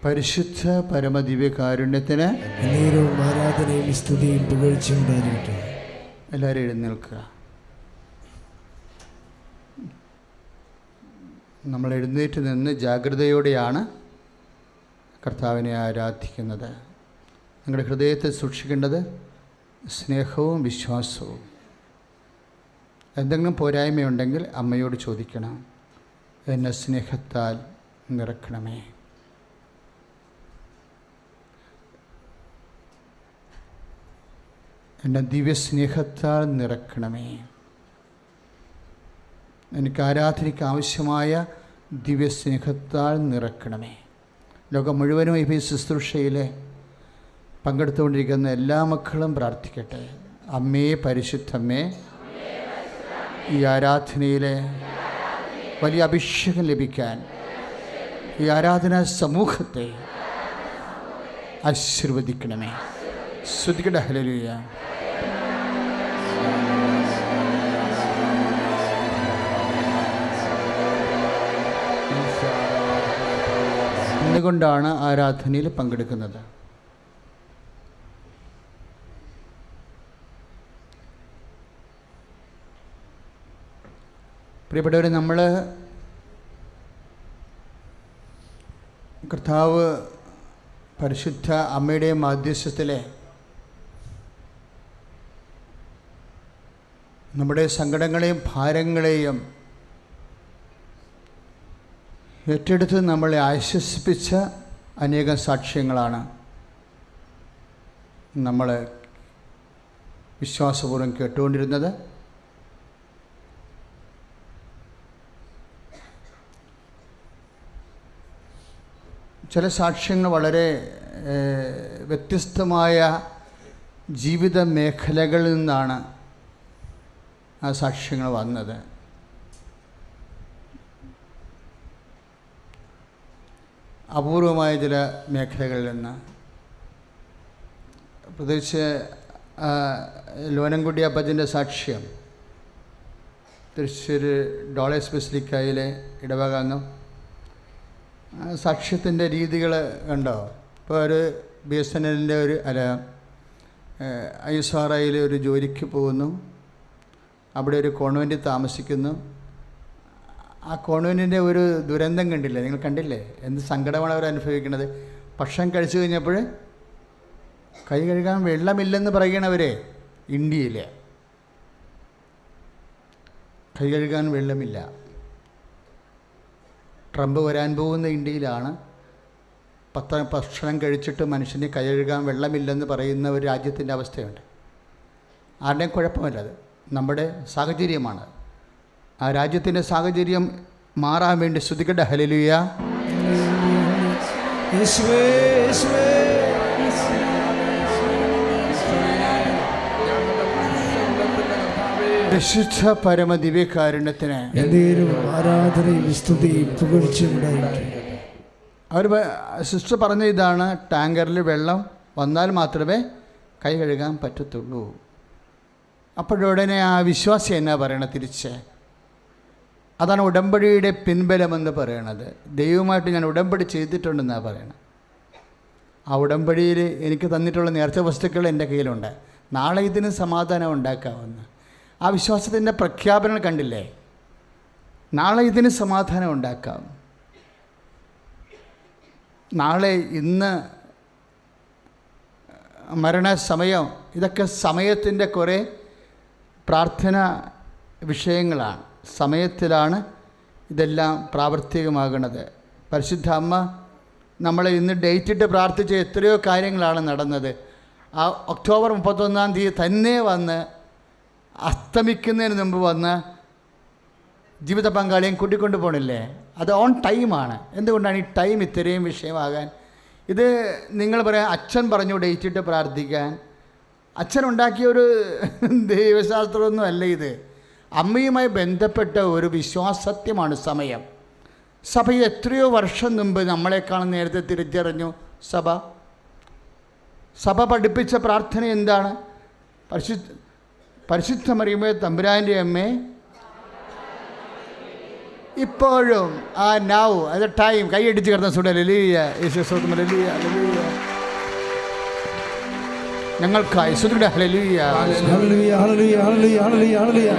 പരിശുദ്ധ പരമദിവ്യകാരുണ്യത്തിന് നേരവും ആരാധനയും സ്തുതിയും പുകഴ്ചയും ഉണ്ടായിരിക്കട്ടെ. എല്ലാവരും എഴുന്നേൽക്കുക. നമ്മൾ എഴുന്നേറ്റ് നിന്ന് ജാഗ്രതയോടെയാണ് കർത്താവിനെ ആരാധിക്കുന്നത്. നിങ്ങളുടെ ഹൃദയത്തെ സൂക്ഷിക്കേണ്ടത് സ്നേഹവും വിശ്വാസവും. എന്തെങ്കിലും പോരായ്മയുണ്ടെങ്കിൽ അമ്മയോട് ചോദിക്കണം. എന്നെ സ്നേഹത്താൽ നിറക്കണമേ. എന്നെ ദിവ്യസ്നേഹത്താൽ നിറക്കണമേ. എനിക്ക് ആരാധനയ്ക്ക് ആവശ്യമായ ദിവ്യസ്നേഹത്താൽ നിറക്കണമേ. ലോകം മുഴുവനും ഈ ശുശ്രൂഷയിൽ പങ്കെടുത്തുകൊണ്ടിരിക്കുന്ന എല്ലാ മക്കളും പ്രാർത്ഥിക്കട്ടെ. അമ്മേ, പരിശുദ്ധമ്മേ, ഈ ആരാധനയിലെ വലിയ അഭിഷേകം ലഭിക്കാൻ ഈ ആരാധനാ സമൂഹത്തെ ആശീർവദിക്കണമേ. സ്തുതിക്കട്ടെ. ഹല്ലേലൂയ. എന്തുകൊണ്ടാണ് ആരാധനയിൽ പങ്കെടുക്കുന്നത്? പ്രിയപ്പെട്ടവർ, നമ്മൾ കർത്താവ് പരിശുദ്ധ അമ്മയുടെ മാധ്യസ്ഥത്തിലെ നമ്മുടെ സങ്കടങ്ങളെയും ഭാരങ്ങളെയും ഏറ്റെടുത്ത് നമ്മളെ ആശ്വസിപ്പിച്ച അനേകം സാക്ഷ്യങ്ങളാണ് നമ്മൾ വിശ്വാസപൂർവ്വം കേട്ടുകൊണ്ടിരുന്നത്. ചില സാക്ഷ്യങ്ങൾ വളരെ വ്യത്യസ്തമായ ജീവിത മേഖലകളിൽ നിന്നാണ് ആ സാക്ഷ്യങ്ങൾ വന്നത്. അപൂർവമായ ചില മേഖലകളിൽ നിന്ന്, പ്രത്യേകിച്ച് ലോനംകുടി അപ്പച്ചൻ്റെ സാക്ഷ്യം തൃശ്ശൂർ ഡോളേഴ്സ് ബസിലിക്കയിലെ ഇടവകാന്നും സാക്ഷ്യത്തിൻ്റെ രീതികൾ കണ്ടോ? ഇപ്പോൾ ഒരു BSNLൻ്റെ ISRIയിൽ ഒരു ജോലിക്ക് പോകുന്നു, അവിടെ ഒരു കോൺവെൻറ്റിൽ താമസിക്കുന്നു. ആ കോൺവെൻറ്റിൻ്റെ ഒരു ദുരന്തം കണ്ടില്ലേ? നിങ്ങൾ കണ്ടില്ലേ? എന്ത് സങ്കടമാണ് അവർ അനുഭവിക്കുന്നത്. ഭക്ഷണം കഴിച്ചു കഴിഞ്ഞപ്പോൾ കൈ കഴുകാൻ വെള്ളമില്ലെന്ന് പറയണവരെ. ഇന്ത്യയിൽ കൈ കഴുകാൻ വെള്ളമില്ല. ട്രംപ് വരാൻ പോകുന്ന ഇന്ത്യയിലാണ് ഭക്ഷണം കഴിച്ചിട്ട് മനുഷ്യന് കൈ കഴുകാൻ വെള്ളമില്ലെന്ന് പറയുന്ന ഒരു രാജ്യത്തിൻ്റെ അവസ്ഥയുണ്ട്. ആരുടെയും കുഴപ്പമല്ല, അത് നമ്മുടെ സാഹചര്യമാണ്. ആ രാജ്യത്തിൻ്റെ സാഹചര്യം മാറാൻ വേണ്ടി സ്തുതിക്കട്ടെ. ഹല്ലേലൂയ. പരിശുദ്ധ പരമദിവ്യകാരുണ്യത്തിന് ആരാധനയും സ്തുതിയും പുകഴ്ചയും ഉണ്ടായിരിക്കട്ടെ. അവർ സിസ്റ്റർ പറഞ്ഞ ഇതാണ്, ടാങ്കറിൽ വെള്ളം വന്നാൽ മാത്രമേ കൈ കഴുകാൻ പറ്റത്തുള്ളൂ. അപ്പോഴുടനെ ആ വിശ്വാസി എന്നാ പറയണത്? തിരിച്ച് അതാണ് ഉടമ്പടിയുടെ പിൻബലമെന്ന് പറയണത്. ദൈവമായിട്ട് ഞാൻ ഉടമ്പടി ചെയ്തിട്ടുണ്ടെന്നാണ് പറയണത്. ആ ഉടമ്പടിയിൽ എനിക്ക് തന്നിട്ടുള്ള നേർച്ച വസ്തുക്കൾ എൻ്റെ കയ്യിലുണ്ട്. നാളെ ഇതിന് സമാധാനം ഉണ്ടാക്കാമെന്ന് ആ വിശ്വാസത്തിൻ്റെ പ്രഖ്യാപനം കണ്ടില്ലേ? നാളെ ഇതിന് സമാധാനം ഉണ്ടാക്കാം. നാളെ, ഇന്ന്, മരണസമയം, ഇതൊക്കെ സമയത്തിൻ്റെ കുറേ പ്രാർത്ഥന വിഷയങ്ങളാണ്. സമയത്തിലാണ് ഇതെല്ലാം പ്രാവർത്തികമാകുന്നത്. പരിശുദ്ധ അമ്മ നമ്മളെ ഇന്ന് ഡേറ്റിട്ട് പ്രാർത്ഥിച്ച എത്രയോ കാര്യങ്ങളാണ് നടന്നത്. ആ ഒക്ടോബർ 31-ാം തീയതി തന്നെ വന്ന് അസ്തമിക്കുന്നതിന് മുമ്പ് വന്ന് ജീവിത പങ്കാളിയും കൂട്ടിക്കൊണ്ട് പോകണില്ലേ? അത് ഓൺ ടൈമാണ്. എന്തുകൊണ്ടാണ് ഈ ടൈം ഇത്രയും വിഷയമാകാൻ? ഇത് നിങ്ങൾ പറയാം, അച്ഛൻ പറഞ്ഞു ഡേറ്റിട്ട് പ്രാർത്ഥിക്കാൻ. അച്ഛൻ ഉണ്ടാക്കിയ ഒരു ദൈവശാസ്ത്രമൊന്നും അല്ല ഇത്. അമ്മയുമായി ബന്ധപ്പെട്ട ഒരു വിശ്വാസത്യമാണ് സമയം. സഭ എത്രയോ വർഷം മുമ്പ് നമ്മളെക്കാളും നേരത്തെ തിരിച്ചറിഞ്ഞു. സഭ പഠിപ്പിച്ച പ്രാർത്ഥന എന്താണ്? പരിശുദ്ധ മറിയമേ തമ്പുരാൻ്റെ അമ്മേ, ഇപ്പോഴും ആ നൗ അത് ടൈം കൈയടിച്ച് കിടന്ന സുഡ ഹല്ലേലൂയ യേശുവേ സ്തോത്രം ഹല്ലേലൂയ ഹല്ലേലൂയ ഞങ്ങൾക്കായി സുദൃഢ ഹല്ലേലൂയ ഹല്ലേലൂയ ഹല്ലേലൂയ ഹല്ലേലൂയ ഹല്ലേലൂയ ഹല്ലേലൂയ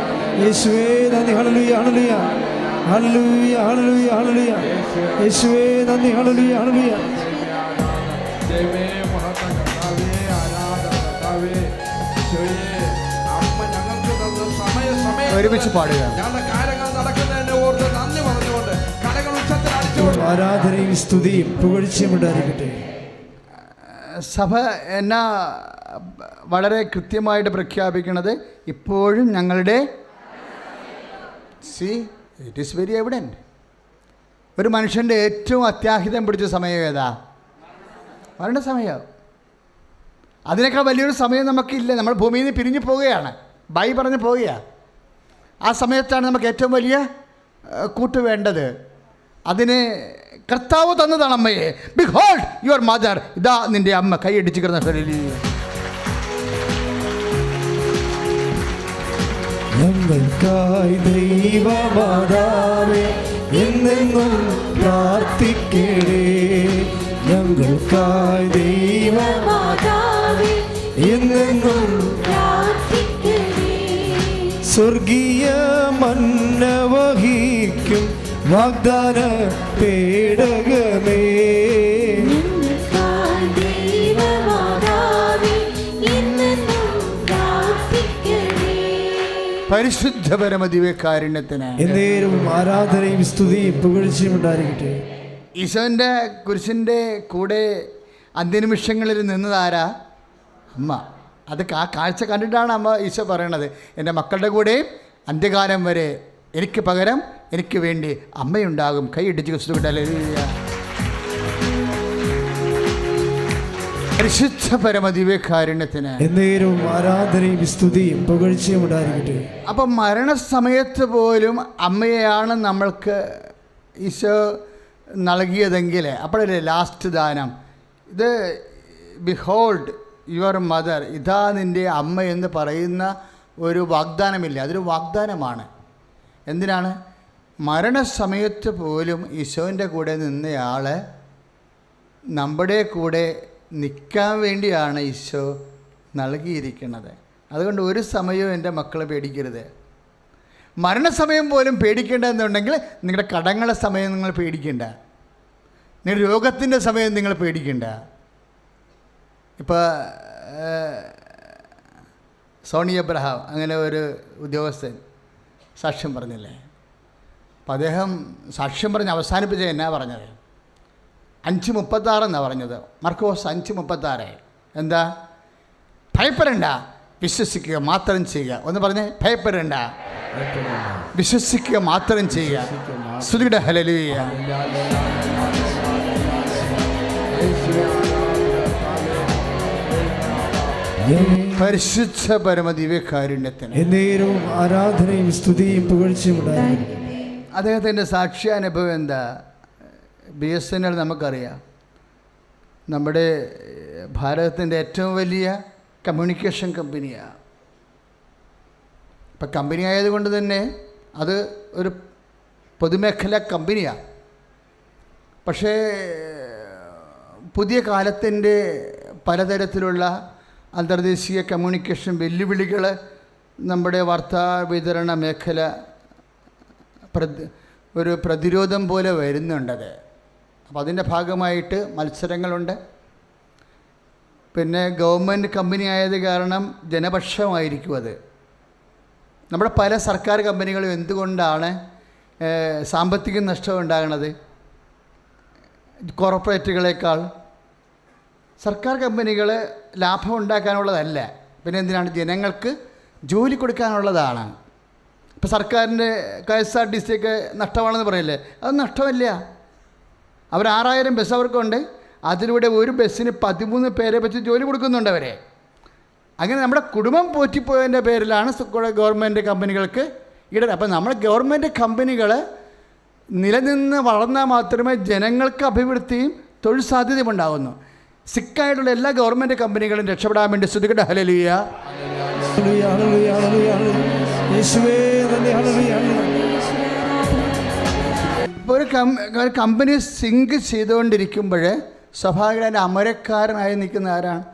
യേശുവേ നന്ദി ഹല്ലേലൂയ ഹല്ലേലൂയ ഹല്ലേലൂയ ഹല്ലേലൂയ ഹല്ലേലൂയ യേശുവേ നന്ദി ഹല്ലേലൂയ ഹല്ലേലൂയ ദൈവമേ മഹത്വം കർത്താവേ ആരാധന കർത്താവേ ഈശോയേ അമ്മ ഞങ്ങൾക്ക് തന്ന സമയം ഒരുമിച്ച് പാടുക. ഞങ്ങളുടെ കാര്യങ്ങൾ നടക്കുന്നതിനെ ഓർത്ത് നന്ദി പറഞ്ഞുകൊണ്ട് കരങ്ങൾ ഉച്ചത്തിൽ അടിച്ചുകൊണ്ട് ആരാധനയും സ്തുതിയും പുകഴ്ചയും ഉണ്ടായിരിക്കട്ടെ. സഭ എന്നാ വളരെ കൃത്യമായിട്ട് പ്രഖ്യാപിക്കുന്നത് ഇപ്പോഴും ഞങ്ങളുടെ ഇറ്റ് ഈസ് വെരി എവിഡൻറ്റ്. ഒരു മനുഷ്യൻ്റെ ഏറ്റവും അത്യാഹിതം പിടിച്ച സമയം ഏതാ? മരണ സമയം. അതിനേക്കാൾ വലിയൊരു സമയം നമുക്കില്ല. നമ്മൾ ഭൂമിയിൽ നിന്ന് പിരിഞ്ഞു പോവുകയാണ്, ബൈ പറഞ്ഞ് പോവുകയാണ്. ആ സമയത്താണ് നമുക്ക് ഏറ്റവും വലിയ കൂട്ട് വേണ്ടത്. അതിന് കർത്താവ് തന്നതാണ് അമ്മയെ. ബിഹോൾഡ് യുവർ മദർ, ഇതാ നിൻ്റെ അമ്മ. കൈയടിച്ച് കിടന്ന ഹല്ലേലൂയ. ഞങ്ങൾക്കായി ദൈവമാതാവേ എന്നെന്നും പ്രാർത്ഥിക്കണേ. ഞങ്ങൾക്കായി ദൈവമാതാവേ എന്നെന്നും പ്രാർത്ഥിക്കണേ. സ്വർഗീയ മന്ന വഹിക്കും വാഗ്ദാന പേടകമേ പരിശുദ്ധ പരമദിവ്യകാരുണ്യത്തിന് എന്നേരും ആരാധനയും സ്തുതിയും പുകഴ്ചയും ഉണ്ടായിരിക്കട്ടെ. ഈശോൻ്റെ കുരിശിൻ്റെ കൂടെ അന്ത്യനിമിഷങ്ങളിൽ നിന്നതാരാ? അമ്മ. അത് ആ കാഴ്ച കണ്ടിട്ടാണ് അമ്മ ഈശോ പറയണത്, എൻ്റെ മക്കളുടെ കൂടെ അന്ത്യകാലം വരെ എനിക്ക് പകരം എനിക്ക് വേണ്ടി അമ്മയുണ്ടാകും. കൈയിടിച്ച് ക്രിസ്തുവിൻ്റെ പരിശുദ്ധ പരമദിവ്യകാരുണ്യത്തിന് എന്നേരും ആരാധനയും സ്തുതിയും പുകഴ്ചയും ഉണ്ടായിരിക്കട്ടെ. അപ്പം മരണസമയത്ത് പോലും അമ്മയെയാണ് നമ്മൾക്ക് ഈശോ നൽകിയതെങ്കിൽ അപ്പോഴല്ലേ ലാസ്റ്റ് ദാനം. ഇത് ബിഹോൾഡ് യുവർ മദർ, ഇതാ നിൻ്റെ അമ്മ എന്ന് പറയുന്ന ഒരു വാഗ്ദാനമില്ല, അതൊരു വാഗ്ദാനമാണ്. എന്തിനാണ്? മരണസമയത്ത് പോലും ഈശോൻ്റെ കൂടെ നിന്നയാൾ നമ്മുടെ കൂടെ നിൽക്കാൻ വേണ്ടിയാണ് ഈശോ നൽകിയിരിക്കുന്നത്. അതുകൊണ്ട് ഒരു സമയവും എൻ്റെ മക്കളെ പേടിക്കരുത്. മരണസമയം പോലും പേടിക്കേണ്ടതെന്നുണ്ടെങ്കിൽ നിങ്ങളുടെ കടങ്ങളുടെ സമയം നിങ്ങൾ പേടിക്കേണ്ട, നിങ്ങളുടെ രോഗത്തിൻ്റെ സമയം നിങ്ങൾ പേടിക്കേണ്ട. ഇപ്പോൾ സോണി എബ്രഹാം അങ്ങനെ ഒരു ഉദ്യോഗസ്ഥൻ സാക്ഷ്യം പറഞ്ഞില്ലേ? അപ്പം അദ്ദേഹം സാക്ഷ്യം പറഞ്ഞ് അവസാനിപ്പിച്ച എന്നാ പറഞ്ഞത്? 5:36 എന്നാണ് പറഞ്ഞത്. മർക്കോസ് 5:36. എന്താ? ഭയപ്പെടണ്ട, വിശ്വസിക്കുക മാത്രം ചെയ്യുക. ഒന്ന് പറഞ്ഞേ, ഭയപ്പെടണ്ട, വിശ്വസിക്കുക മാത്രം ചെയ്യുക. സ്തുതിയുടെ ഹല്ലേലൂയ. പരിശുദ്ധ പരമദിവ്യകാരുണ്യത്തിന് എന്നേരും ആരാധനയും സ്തുതിയും പുകഴ്ചയും ഉണ്ടായിരിക്കട്ടെ. അദ്ദേഹത്തിൻ്റെ സാക്ഷ്യാനുഭവം എന്താ? BSNL നമുക്കറിയാം, നമ്മുടെ ഭാരതത്തിൻ്റെ ഏറ്റവും വലിയ കമ്മ്യൂണിക്കേഷൻ കമ്പനിയാണ്. ഇപ്പം കമ്പനി ആയതുകൊണ്ട് തന്നെ അത് ഒരു പൊതുമേഖലാ കമ്പനിയാണ്. പക്ഷേ പുതിയ കാലത്തിൻ്റെ പലതരത്തിലുള്ള അന്തർദേശീയ കമ്മ്യൂണിക്കേഷൻ വെല്ലുവിളികൾ നമ്മുടെ വാർത്താ വിതരണ മേഖല ഒരു പ്രതിരോധം പോലെ വരുന്നുണ്ടത്. അപ്പോൾ അതിൻ്റെ ഭാഗമായിട്ട് മത്സരങ്ങളുണ്ട്. പിന്നെ ഗവൺമെൻറ് കമ്പനി ആയത് കാരണം ജനപക്ഷമായിരിക്കും അത്. നമ്മുടെ പല സർക്കാർ കമ്പനികളും എന്തുകൊണ്ടാണ് സാമ്പത്തിക നഷ്ടം ഉണ്ടാകുന്നത്? കോർപ്പറേറ്റുകളേക്കാൾ സർക്കാർ കമ്പനികൾ ലാഭം ഉണ്ടാക്കാനുള്ളതല്ല, പിന്നെ എന്തിനാണ്? ജനങ്ങൾക്ക് ജോലി കൊടുക്കാനുള്ളതാണ്. ഇപ്പോൾ സർക്കാരിൻ്റെ KSRTC ഒക്കെ നഷ്ടമാണെന്ന് പറയില്ലേ? അത് നഷ്ടമല്ല. അവർ 6000 ബസ് അവർക്കുണ്ട്, അതിലൂടെ ഒരു ബസ്സിന് 13 പേരെ വെച്ച് ജോലി കൊടുക്കുന്നുണ്ട് അവരെ. അങ്ങനെ നമ്മുടെ കുടുംബം പോറ്റിപ്പോയതിൻ്റെ പേരിലാണ് ഗവൺമെൻറ് കമ്പനികൾക്ക് ഇടത്. അപ്പം നമ്മൾ ഗവൺമെൻറ് കമ്പനികൾ നിലനിന്ന് വളർന്നാൽ മാത്രമേ ജനങ്ങൾക്ക് അഭിവൃദ്ധിയും തൊഴിൽ സാധ്യതയും ഉണ്ടാകുന്നു. സിക്കായിട്ടുള്ള എല്ലാ ഗവൺമെൻറ് കമ്പനികളും രക്ഷപ്പെടാൻ വേണ്ടി സ്തുതിക്കട്ടെ. ഹല്ലേലൂയ. അപ്പോൾ ഒരു കമ്പനി സിങ്ക് ചെയ്തുകൊണ്ടിരിക്കുമ്പോൾ സ്വാഭാവികമായി അതിൻ്റെ അമരക്കാരനായി നിൽക്കുന്ന ആരാണ്?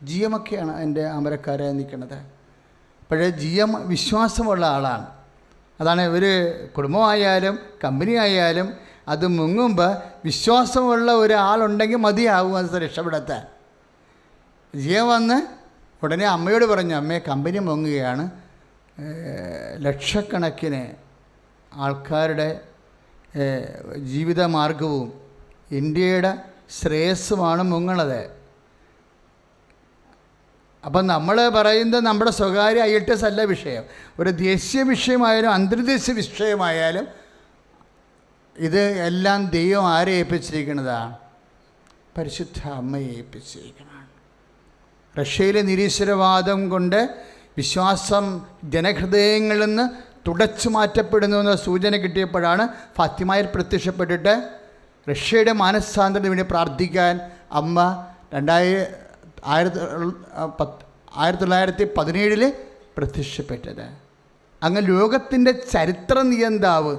GM ഒക്കെയാണ് അതിൻ്റെ അമരക്കാരായി നിൽക്കുന്നത്. അപ്പോഴേ GM വിശ്വാസമുള്ള ആളാണ്. അതാണ് ഒരു കുടുംബമായാലും കമ്പനി ആയാലും അത് മുങ്ങുമ്പോൾ വിശ്വാസമുള്ള ഒരാളുണ്ടെങ്കിൽ മതിയാകും അത് രക്ഷപ്പെടുത്താൻ. GM വന്ന് ഉടനെ അമ്മയോട് പറഞ്ഞു, അമ്മയെ കമ്പനി മുങ്ങുകയാണ്, ലക്ഷക്കണക്കിന് ആൾക്കാരുടെ ജീവിതമാർഗവും ഇന്ത്യയുടെ ശ്രേയസ്സുമാണ് മുങ്ങണത്. അപ്പം നമ്മൾ പറയുന്നത് നമ്മുടെ സ്വകാര്യ IELTS അല്ല വിഷയം. ഒരു ദേശീയ വിഷയമായാലും അന്തർദേശീയ വിഷയമായാലും ഇത് എല്ലാം ദൈവം ആരെ ഏൽപ്പിച്ചിരിക്കുന്നതാണ്? പരിശുദ്ധ അമ്മയെ ഏൽപ്പിച്ചിരിക്കുന്നതാണ്. റഷ്യയിലെ നിരീശ്വരവാദം കൊണ്ട് വിശ്വാസം ജനഹൃദയങ്ങളിൽ നിന്ന് തുടച്ചു മാറ്റപ്പെടുന്നു എന്ന സൂചന കിട്ടിയപ്പോഴാണ് ഫാത്തിമയിൽ പ്രത്യക്ഷപ്പെട്ടിട്ട് റഷ്യയുടെ മാനസാന്തരത്തിന് വേണ്ടി പ്രാർത്ഥിക്കാൻ അമ്മ 1917 പ്രത്യക്ഷപ്പെട്ടത്. അങ്ങനെ ലോകത്തിൻ്റെ ചരിത്ര നിയന്താവ്,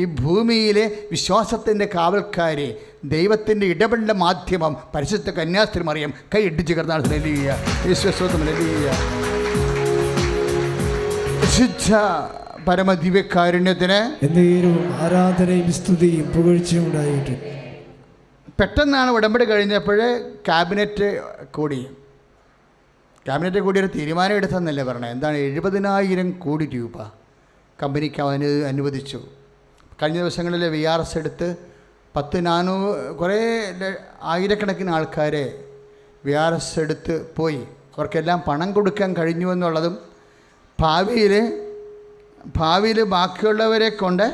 ഈ ഭൂമിയിലെ വിശ്വാസത്തിൻ്റെ കാവൽക്കാരി, ദൈവത്തിൻ്റെ ഇടപെടൽ മാധ്യമം പരിശുദ്ധ കന്യാസ്ത്രീ മറിയം കൈയിട്ടിച്ച് കിടന്നാണ്. ഹല്ലേലൂയ, യേശുവേ ഹല്ലേലൂയ. വിശുദ്ധ പരമദിവ്യകാരുണ്യത്തിന് ആരാധനയും സ്തുതിയും പുകഴ്ചയും ഉണ്ടായിട്ട്. പെട്ടെന്നാണ് ഉടമ്പടി കഴിഞ്ഞപ്പോൾ ക്യാബിനറ്റ് കൂടി ഒരു തീരുമാനം എടുത്തെന്നല്ലേ പറഞ്ഞത്. എന്താണ്? 70,000 കോടി രൂപ കമ്പനിക്ക് അനുവദിച്ചു. കഴിഞ്ഞ ദിവസങ്ങളിൽ VRS എടുത്ത് 10,400 കുറേ ആയിരക്കണക്കിന് ആൾക്കാരെ VRS എടുത്ത് പോയി. അവർക്കെല്ലാം പണം കൊടുക്കാൻ കഴിഞ്ഞു എന്നുള്ളതും ഭാവിയിൽ ബാക്കിയുള്ളവരെ കൊണ്ട്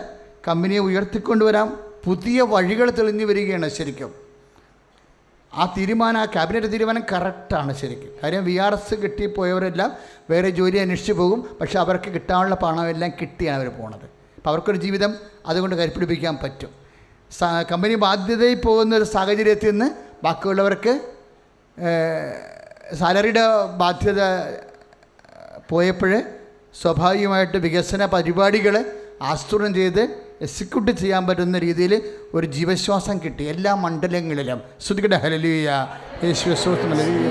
കമ്പനിയെ ഉയർത്തിക്കൊണ്ടുവരാൻ പുതിയ വഴികൾ തെളിഞ്ഞു വരികയാണ്. ശരിക്കും ആ ക്യാബിനറ്റ് തീരുമാനം കറക്റ്റാണ് ശരിക്കും. കാര്യം VRS കിട്ടിപ്പോയവരെല്ലാം വേറെ ജോലി അന്വേഷിച്ച് പോകും. പക്ഷേ അവർക്ക് കിട്ടാനുള്ള പണമെല്ലാം കിട്ടിയാണ് അവർ പോണത്. അപ്പോൾ അവർക്കൊരു ജീവിതം അതുകൊണ്ട് കരുപ്പിടിപ്പിക്കാൻ പറ്റും. കമ്പനി ബാധ്യതയിൽ പോകുന്നൊരു സാഹചര്യത്തിൽ നിന്ന് ബാക്കിയുള്ളവർക്ക് സാലറിയുടെ ബാധ്യത പോയപ്പോൾ സ്വാഭാവികമായിട്ട് വികസന പരിപാടികൾ ആസൂത്രണം ചെയ്ത് എക്സിക്യൂട്ട് ചെയ്യാൻ പറ്റുന്ന രീതിയിൽ ഒരു ജീവശ്വാസം കിട്ടി എല്ലാ മണ്ഡലങ്ങളിലും. സ്തുതിക്കട്ടെ, ഹല്ലേലൂയ, യേശുവേ സ്തോത്രം, ഹല്ലേലൂയ.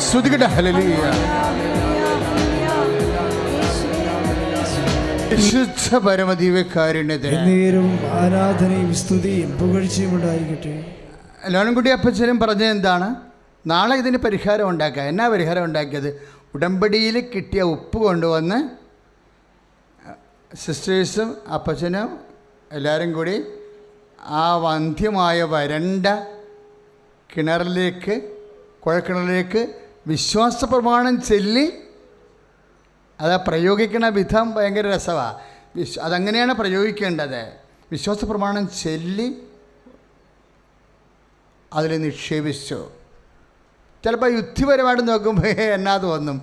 സ്തുതിക്കട്ടെ, ഹല്ലേലൂയ. വിശുദ്ധ പരമദിവ്യകാരുണ്യത്തിന് ആരാധനയും സ്തുതിയും പുകഴ്ചയും ഉണ്ടായിരിക്കട്ടെ. ലോനൻകുട്ടി അപ്പച്ചനും പറഞ്ഞത് എന്താണ്? നാളെ ഇതിന് പരിഹാരം ഉണ്ടാക്കുക. എന്നാ പരിഹാരം ഉണ്ടാക്കിയത്? ഉടമ്പടിയിൽ കിട്ടിയ ഉപ്പ് കൊണ്ടുവന്ന് സിസ്റ്റേഴ്സും അപ്പച്ചനും എല്ലാവരും കൂടി ആ വന്ധ്യമായ വരണ്ട കുഴൽക്കിണറിലേക്ക് വിശ്വാസ പ്രമാണം ചൊല്ലി, അത് പ്രയോഗിക്കണ വിധം ഭയങ്കര രസമാണ്. അതങ്ങനെയാണ് പ്രയോഗിക്കേണ്ടത്. വിശ്വാസ പ്രമാണം ചൊല്ലി അതിൽ നിക്ഷേപിച്ചു. ചിലപ്പോൾ യുക്തിപരമായിട്ട് നോക്കുമ്പോൾ എന്നാ തോന്നും.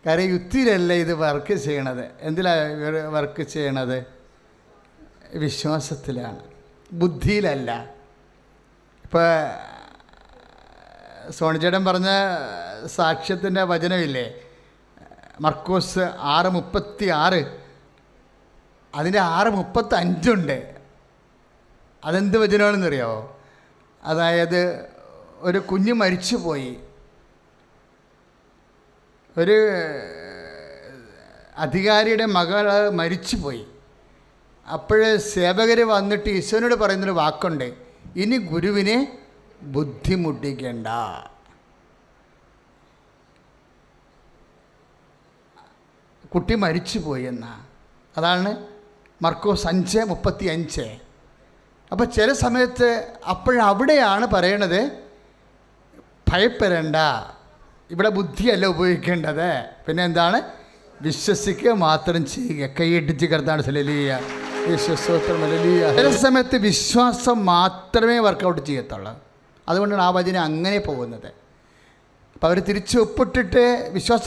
കാര്യം യുക്തിയിലല്ല ഇത് വർക്ക് ചെയ്യണത്. എന്തിലാണ് വർക്ക് ചെയ്യണത്? വിശ്വാസത്തിലാണ്, ബുദ്ധിയിലല്ല. ഇപ്പോൾ സോണിച്ചേട്ടൻ പറഞ്ഞ സാക്ഷ്യത്തിൻ്റെ വചനമില്ലേ, മർക്കോസ് 6:36, അതിൻ്റെ 6:35 അതെന്ത് വചനമാണെന്നറിയാമോ? അതായത് ഒരു കുഞ്ഞ് മരിച്ചുപോയി, ഒരു അധികാരിയുടെ മകൾ മരിച്ചുപോയി. അപ്പോൾ സേവകർ വന്നിട്ട് ഈശോനോട് പറയുന്നൊരു വാക്കുണ്ട്, ഇനി ഗുരുവിനെ ബുദ്ധിമുട്ടിക്കേണ്ട. കുട്ടി മരിച്ചുപോയി എന്നാ. അതാണ് മർക്കോസ് 5:35. അപ്പോൾ ചില സമയത്ത് അപ്പോഴവിടെയാണ് പറയണത്, ഭയപ്പെടേണ്ട, ഇവിടെ ബുദ്ധിയല്ല ഉപയോഗിക്കേണ്ടത്, പിന്നെ എന്താണ്? വിശ്വസിക്കുക മാത്രം ചെയ്യുക. കൈയിട്ടിച്ച് കിടത്താണ്. ഹല്ലേലൂയ, യേശുസ്തോത്രം, ഹല്ലേലൂയ. ചില സമയത്ത് വിശ്വാസം മാത്രമേ വർക്കൗട്ട് ചെയ്യത്തുള്ളൂ. അതുകൊണ്ടാണ് ആ വചനം അങ്ങനെ പോകുന്നത്. അപ്പോൾ അവർ തിരിച്ച് ഒപ്പിട്ടിട്ട് വിശ്വാസ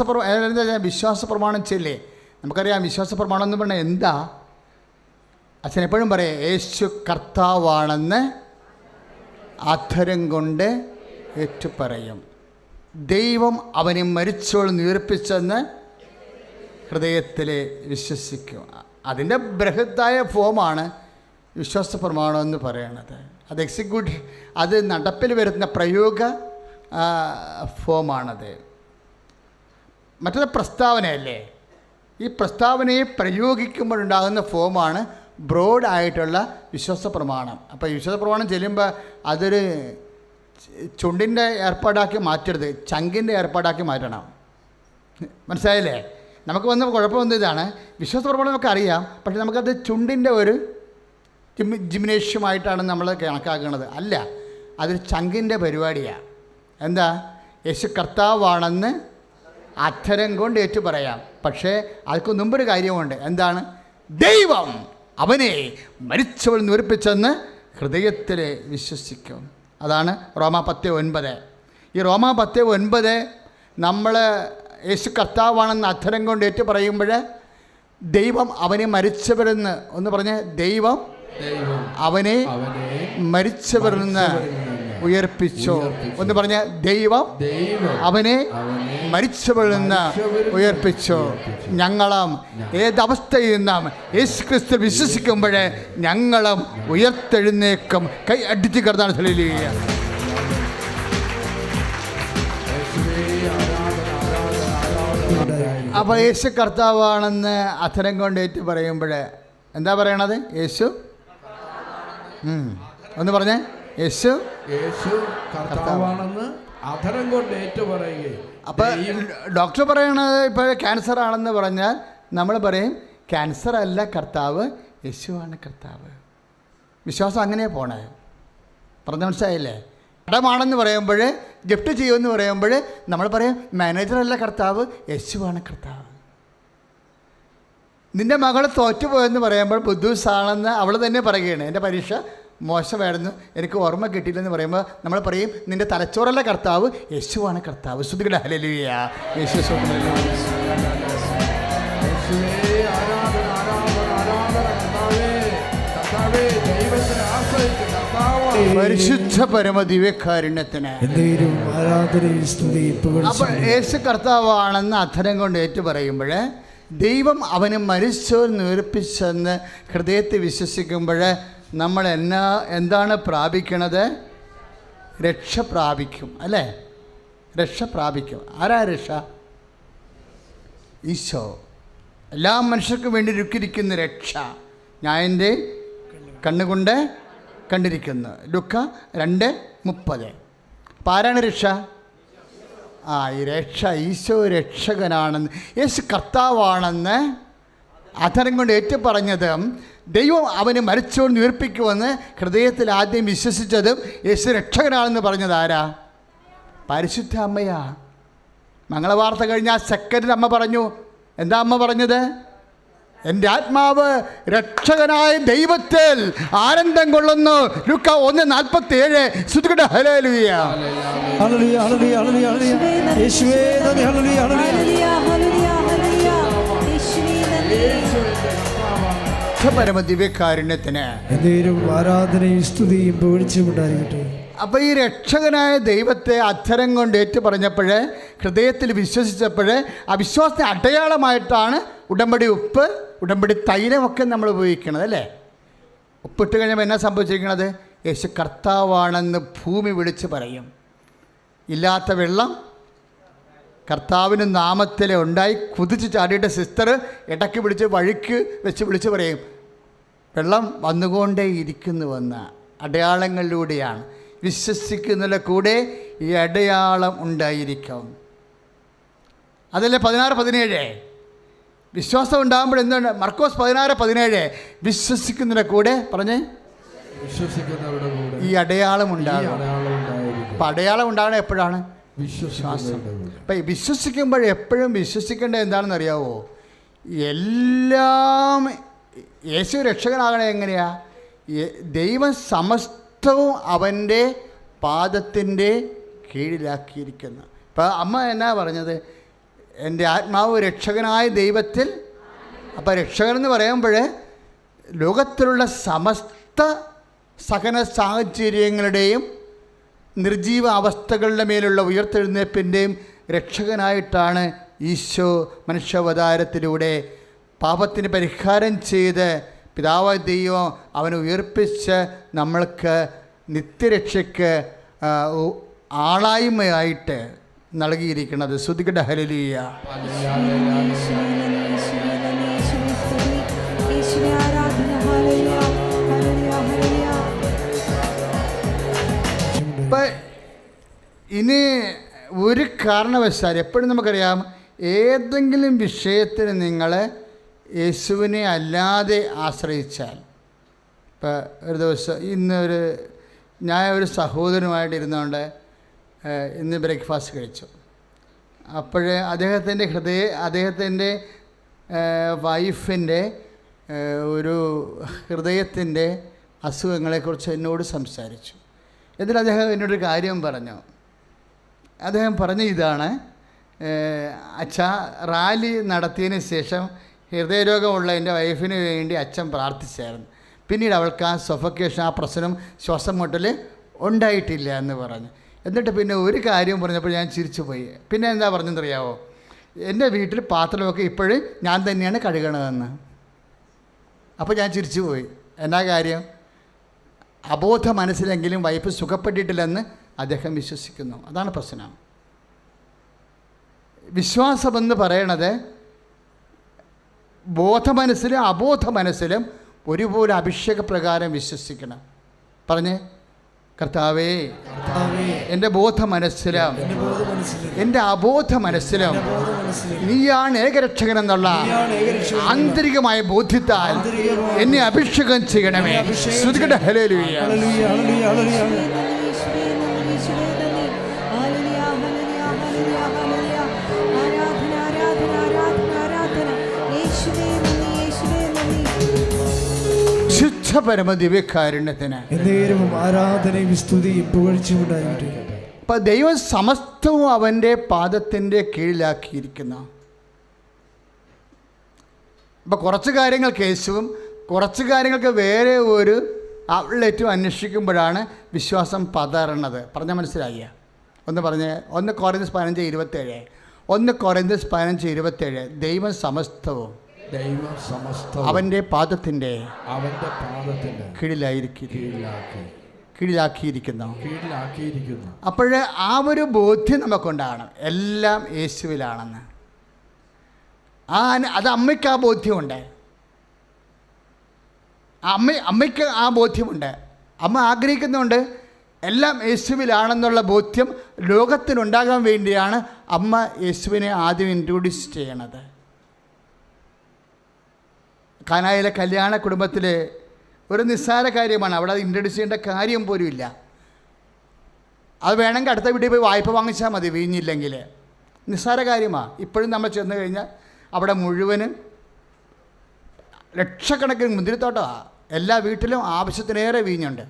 പ്രമാണം ചെല്ലേ. നമുക്കറിയാം വിശ്വാസ പ്രമാണം എന്ന് പറഞ്ഞാൽ എന്താ? അച്ഛൻ എപ്പോഴും പറയാം, യേശു കർത്താവാണെന്ന് അധരം കൊണ്ട് ഏറ്റുപറയും, ദൈവം അവനെ മരിച്ചോൾ ഉയർപ്പിച്ചെന്ന് ഹൃദയത്തിൽ വിശ്വസിക്കും. അതിൻ്റെ ബൃഹത്തായ ഫോമാണ് വിശ്വാസ പ്രമാണം എന്ന് പറയുന്നത്. അത് എക്സിക്യൂട്ട്, അത് നടപ്പിൽ വരുന്ന പ്രയോഗ ഫോമാണത്. മറ്റൊരു പ്രസ്താവനയല്ലേ. ഈ പ്രസ്താവനയെ പ്രയോഗിക്കുമ്പോഴുണ്ടാകുന്ന ഫോമാണ് ബ്രോഡായിട്ടുള്ള വിശ്വാസ പ്രമാണം. അപ്പോൾ വിശ്വാസ പ്രമാണം ചെല്ലുമ്പോൾ അതൊരു ചുണ്ടിൻ്റെ ഏർപ്പാടാക്കി മാറ്റരുത്, ചങ്കിൻ്റെ ഏർപ്പാടാക്കി മാറ്റണം. മനസ്സിലായില്ലേ? നമുക്ക് വന്ന കുഴപ്പമൊന്നും ഇതാണ്, വിശ്വാസ പ്രമാണം നമുക്കറിയാം, പക്ഷെ നമുക്കത് ചുണ്ടിൻ്റെ ഒരു ജിംനേഷ്യമായിട്ടാണ് നമ്മൾ കണക്കാക്കുന്നത്. അല്ല, അതൊരു ചങ്കിൻ്റെ പരിപാടിയാണ്. എന്താ? യേശു കർത്താവാണെന്ന് അധരം കൊണ്ട് ഏറ്റു പറയാം, പക്ഷേ അതിന് മുമ്പൊരു കാര്യമുണ്ട്. എന്താണ്? ദൈവം അവനെ മരിച്ചവൾ ഉയർപ്പിച്ചെന്ന് ഹൃദയത്തിൽ വിശ്വസിക്കും. അതാണ് റോമാ 10:9. ഈ റോമാ 10:9 നമ്മൾ യേശു കർത്താവാണെന്ന് അധരം കൊണ്ട് ഏറ്റു പറയുമ്പോൾ ദൈവം അവനെ മരിച്ചവരെന്ന് ഒന്ന് പറഞ്ഞ്, ദൈവം അവനെ മരിച്ചവരിൽ നിന്ന് ഉയർപ്പിച്ചു ഒന്ന് പറഞ്ഞ്, ദൈവം അവനെ മരിച്ചവരിൽ നിന്ന് ഉയർപ്പിച്ചു. ഞങ്ങളും ഏതവസ്ഥയിൽ നിന്നും യേശു ക്രിസ്തു വിശ്വസിക്കുമ്പോൾ ഞങ്ങളും ഉയർത്തെഴുന്നേക്കും. കൈ അടിച്ച് കിടന്നാണ് ഹല്ലേലൂയ. അപ്പോൾ യേശു കർത്താവാണെന്ന് അധരം കൊണ്ട് ഏറ്റു പറയുമ്പോൾ എന്താ പറയണത്? യേശു ഒന്ന് പറഞ്ഞേ, യേശു കർത്താവാണെന്ന് അധരം കൊണ്ട് ഏറ്റുപറയുകയും. അപ്പോൾ ഡോക്ടർ പറയണത് ഇപ്പോൾ ക്യാൻസർ ആണെന്ന് പറഞ്ഞാൽ നമ്മൾ പറയും ക്യാൻസർ അല്ല കർത്താവ്, യേശുവാണ് കർത്താവ്. വിശ്വാസം അങ്ങനെയാണ് പോണേ. പറഞ്ഞ മനസ്സിലായില്ലേ? കടമാണെന്ന് പറയുമ്പോൾ, ജപ്റ്റ് ചെയ്യുമെന്ന് പറയുമ്പോൾ നമ്മൾ പറയും മാനേജറല്ല കർത്താവ്, യേശുവാണ് കർത്താവ്. നിൻ്റെ മകൾ തോറ്റുപോയെന്ന് പറയുമ്പോൾ ബുദ്ധൂസാണെന്ന് അവൾ തന്നെ പറയുകയാണ്. എൻ്റെ പരീക്ഷ മോശമായിരുന്നു, എനിക്ക് ഓർമ്മ കിട്ടിയില്ലെന്ന് പറയുമ്പോൾ നമ്മൾ പറയും നിൻ്റെ തലച്ചോറല്ല കർത്താവ്, യേശുവാണ് കർത്താവ്. ശ്രുതികട ഹല്ലേലൂയ. യേശു പരിശുദ്ധ പരമ ദിവ്യകാരുണ്യത്തിന് അപ്പോൾ യേശു കർത്താവാണെന്ന് അധരം കൊണ്ട് ഏറ്റു പറയുമ്പോൾ ദൈവം അവന് മരിച്ചവർ ഉയർപ്പിച്ചെന്ന് ഹൃദയത്തിൽ വിശ്വസിക്കുമ്പോൾ നമ്മൾ എന്താണ് പ്രാപിക്കണത്? രക്ഷ പ്രാപിക്കും. അല്ലേ? രക്ഷ പ്രാപിക്കും. ആരാ രക്ഷ? ഈശോ. എല്ലാ മനുഷ്യർക്കും വേണ്ടി ഒരുക്കിയിരിക്കുന്ന രക്ഷ ഞാൻ എൻ്റെ കണ്ണുകൊണ്ട് കണ്ടിരിക്കുന്നു. ലുക്ക 2:30. അപ്പം ആരാണ് രക്ഷ? ഈ രക്ഷ ഈശോ രക്ഷകനാണെന്ന്, യേശു കർത്താവാണെന്ന് അധരം കൊണ്ട് ഏറ്റു പറഞ്ഞതും ദൈവം അവന് മരിച്ചോണ്ട് ഉയർപ്പിക്കുമെന്ന് ഹൃദയത്തിൽ ആദ്യം വിശ്വസിച്ചതും യേശു രക്ഷകനാണെന്ന് പറഞ്ഞത് ആരാ? പരിശുദ്ധ അമ്മയാ. മംഗളവാർത്ത കഴിഞ്ഞ ആ സെക്കൻഡിൽ അമ്മ പറഞ്ഞു. എന്താ അമ്മ പറഞ്ഞത്? എൻ്റെ ആത്മാവ് രക്ഷകനായ ദൈവത്തിൽ ആനന്ദം കൊള്ളുന്നു. ലുക്ക 1:47. ശ്രുതികട ഹല്ലേലൂയ. ഹല്ലേലൂയ ഹല്ലേലൂയ ഹല്ലേലൂയ. യേശുവേ നന്ദി. ഹല്ലേലൂയ ഹല്ലേലൂയ ഹല്ലേലൂയ. പരമ ദിവ്യകാരുണ്യത്തിന് ആരാധനയും സ്തുതിയും പുകഴ്ചയും ഉണ്ടായിരിക്കട്ടെ. അപ്പോൾ ഈ രക്ഷകനായ ദൈവത്തെ അധരം കൊണ്ട് ഏറ്റു പറഞ്ഞപ്പോൾ, ഹൃദയത്തിൽ വിശ്വസിച്ചപ്പോൾ, ആ വിശ്വാസത്തിന് അടയാളമായിട്ടാണ് ഉടമ്പടി ഉപ്പ്, ഉടമ്പടി തൈലമൊക്കെ നമ്മൾ ഉപയോഗിക്കുന്നത്. അല്ലേ? ഉപ്പിട്ട് കഴിഞ്ഞപ്പോൾ എന്നാ സംഭവിച്ചിരിക്കുന്നത്? യേശു കർത്താവാണെന്ന് ഭൂമി വിളിച്ച് പറയും. ഇല്ലാത്ത വെള്ളം കർത്താവിന് നാമത്തിൽ ഉണ്ടായി കുതിച്ച് ചാടിയിട്ട് സിസ്റ്റർ ഇടയ്ക്ക് പിടിച്ച് വഴിക്ക് വെച്ച് വിളിച്ച് പറയും വെള്ളം വന്നുകൊണ്ടേ ഇരിക്കുന്നുവെന്ന അടയാളങ്ങളിലൂടെയാണ്. വിശ്വസിക്കുന്നതിൻ്റെ കൂടെ ഈ അടയാളം ഉണ്ടായിരിക്കും. അതല്ലേ 16:17. വിശ്വാസം ഉണ്ടാകുമ്പോൾ എന്തുണ്ട്? മർക്കോസ് 16:17. വിശ്വസിക്കുന്നതിൻ്റെ കൂടെ പറഞ്ഞേ വിശ്വസിക്കുന്നവരുടെ കൂടെ ഈ അടയാളം ഉണ്ടാകും. അപ്പം അടയാളം ഉണ്ടാകണത് എപ്പോഴാണ്? വിശ്വാസം. അപ്പം വിശ്വസിക്കുമ്പോൾ എപ്പോഴും വിശ്വസിക്കേണ്ടത് എന്താണെന്ന് അറിയാവോ? എല്ലാം യേശു രക്ഷകനാകണേ എങ്ങനെയാ? ദൈവം സമസ്തവും അവൻ്റെ പാദത്തിൻ്റെ കീഴിലാക്കിയിരിക്കുന്നു. ഇപ്പം അമ്മ എന്നാ പറഞ്ഞത്? എൻ്റെ ആത്മാവ് രക്ഷകനായ ദൈവത്തിൽ. അപ്പം രക്ഷകനെന്ന് പറയുമ്പോൾ ലോകത്തിലുള്ള സമസ്ത സഹന സാഹചര്യങ്ങളുടെയും നിർജീവ അവസ്ഥകളുടെ മേലുള്ള ഉയർത്തെഴുന്നേൽപ്പിൻ്റെയും രക്ഷകനായിട്ടാണ് ഈശോ മനുഷ്യാവതാരത്തിലൂടെ പാപത്തിന് പരിഹാരം ചെയ്ത് പിതാവായ ദൈവം അവനെ ഉയർപ്പിച്ച് നമ്മൾക്ക് നിത്യരക്ഷയ്ക്ക് ആളായ്മയായിട്ട് നൽകിയിരിക്കുന്നത്. സ്തുതിക്കട്ടെ, ഹല്ലേലൂയ. ഇപ്പം ഇനി ഒരു കാരണവശാൽ എപ്പോഴും നമുക്കറിയാം, ഏതെങ്കിലും വിഷയത്തിന് നിങ്ങൾ യേശുവിനെ അല്ലാതെ ആശ്രയിച്ചാൽ, ഇപ്പം ഒരു ദിവസം ഞാൻ ഒരു സഹോദരനുമായിട്ട് ഇരുന്നുകൊണ്ട് ഇന്ന് ബ്രേക്ക്ഫാസ്റ്റ് കഴിച്ചു. അപ്പോഴേ അദ്ദേഹത്തിൻ്റെ വൈഫിൻ്റെ ഒരു ഹൃദയത്തിൻ്റെ അസുഖങ്ങളെക്കുറിച്ച് എന്നോട് സംസാരിച്ചു. എന്നിട്ട് അദ്ദേഹം എന്നോടൊരു കാര്യം പറഞ്ഞു. അദ്ദേഹം പറഞ്ഞ ഇതാണ്, അച്ഛാ, റാലി നടത്തിയതിന് ശേഷം ഹൃദയരോഗമുള്ള എൻ്റെ വൈഫിന് വേണ്ടി അച്ഛൻ പ്രാർത്ഥിച്ചായിരുന്നു. പിന്നീട് അവൾക്ക് ആ സഫക്കേഷൻ, ആ പ്രശ്നം, ശ്വാസം മുട്ടൽ ഉണ്ടായിട്ടില്ല എന്ന് പറഞ്ഞു. എന്നിട്ട് പിന്നെ ഒരു കാര്യം പറഞ്ഞപ്പോൾ ഞാൻ ചിരിച്ചു പോയി. പിന്നെ എന്താ പറഞ്ഞെന്നറിയാവോ? എൻ്റെ വീട്ടിൽ പാത്രമൊക്കെ ഇപ്പോഴും ഞാൻ തന്നെയാണ് കഴുകണതെന്ന്. അപ്പോൾ ഞാൻ ചിരിച്ചു പോയി. എന്നാ കാര്യം? അബോധ മനസ്സിലെങ്കിലും വൈഫ് സുഖപ്പെട്ടിട്ടില്ലെന്ന് അദ്ദേഹം വിശ്വസിക്കുന്നു. അതാണ് പ്രശ്നം. വിശ്വാസമെന്ന് പറയണത് ബോധമനസ്സിലും അബോധ മനസ്സിലും ഒരുപോലെ അഭിഷേകപ്രകാരം വിശ്വസിക്കണം. പറഞ്ഞേ, കർത്താവേ, എൻ്റെ ബോധ മനസ്സിലും എൻ്റെ അബോധ മനസ്സിലും നീയാണ് ഏകരക്ഷകൻ എന്നുള്ള ആന്തരികമായ ബോധ്യത്താൽ എന്നെ അഭിഷേകം ചെയ്യണമേ. ശ്രുതികട്ടെ, ഹല്ലേലൂയ. പരമദിവ്യകാരുണ്യത്തിന് ആരാധനയും സ്തുതിയും പുകഴ്ചയും ഉണ്ടാകട്ടെ. അപ്പം ദൈവം സമസ്തവും അവൻ്റെ പാദത്തിൻ്റെ കീഴിലാക്കിയിരിക്കുന്നു. അപ്പം കുറച്ച് കാര്യങ്ങൾക്ക് യേശുവും കുറച്ച് കാര്യങ്ങൾക്ക് വേറെ ഒരു ഔട്ട്ലെറ്റും അന്വേഷിക്കുമ്പോഴാണ് വിശ്വാസം പതറണത്. പറഞ്ഞാൽ മനസ്സിലായില്ല? ഒന്ന് പറഞ്ഞ് 1 കൊരിന്ത്യസ് 15:27. 1 കൊരിന്ത്യസ് 15:27. ദൈവം സമസ്തവും അവൻ്റെ പാദത്തിൻ്റെ കീഴിലാക്കിയിരിക്കുന്നു. അപ്പോൾ ആ ഒരു ബോധ്യം നമുക്കുണ്ടാകണം, എല്ലാം യേശുവിലാണെന്ന്. അത് അമ്മയ്ക്ക് ആ ബോധ്യമുണ്ട്. അമ്മയ്ക്ക് ആ ബോധ്യമുണ്ട്. അമ്മ ആഗ്രഹിക്കുന്നുണ്ട് എല്ലാം യേശുവിലാണെന്നുള്ള ബോധ്യം ലോകത്തിനുണ്ടാകാൻ വേണ്ടിയാണ് അമ്മ യേശുവിനെ ആദ്യം ഇൻട്രൊഡ്യൂസ് ചെയ്യണത്. കാനായിലെ കല്യാണ കുടുംബത്തിൽ ഒരു നിസ്സാര കാര്യമാണ്. അവിടെ അത് ഇൻട്രൊഡ്യൂസ് ചെയ്യേണ്ട കാര്യം പോലും ഇല്ല. അത് വേണമെങ്കിൽ അടുത്ത വീട്ടിൽ പോയി വായ്പ വാങ്ങിച്ചാൽ മതി, വീഞ്ഞില്ലെങ്കിൽ. നിസ്സാര കാര്യമാണ്. ഇപ്പോഴും നമ്മൾ ചെന്ന് കഴിഞ്ഞാൽ അവിടെ മുഴുവനും ലക്ഷക്കണക്കിന് മുന്തിരിത്തോട്ടമാണ്. എല്ലാ വീട്ടിലും ആവശ്യത്തിനേറെ വീഞ്ഞുണ്ട്.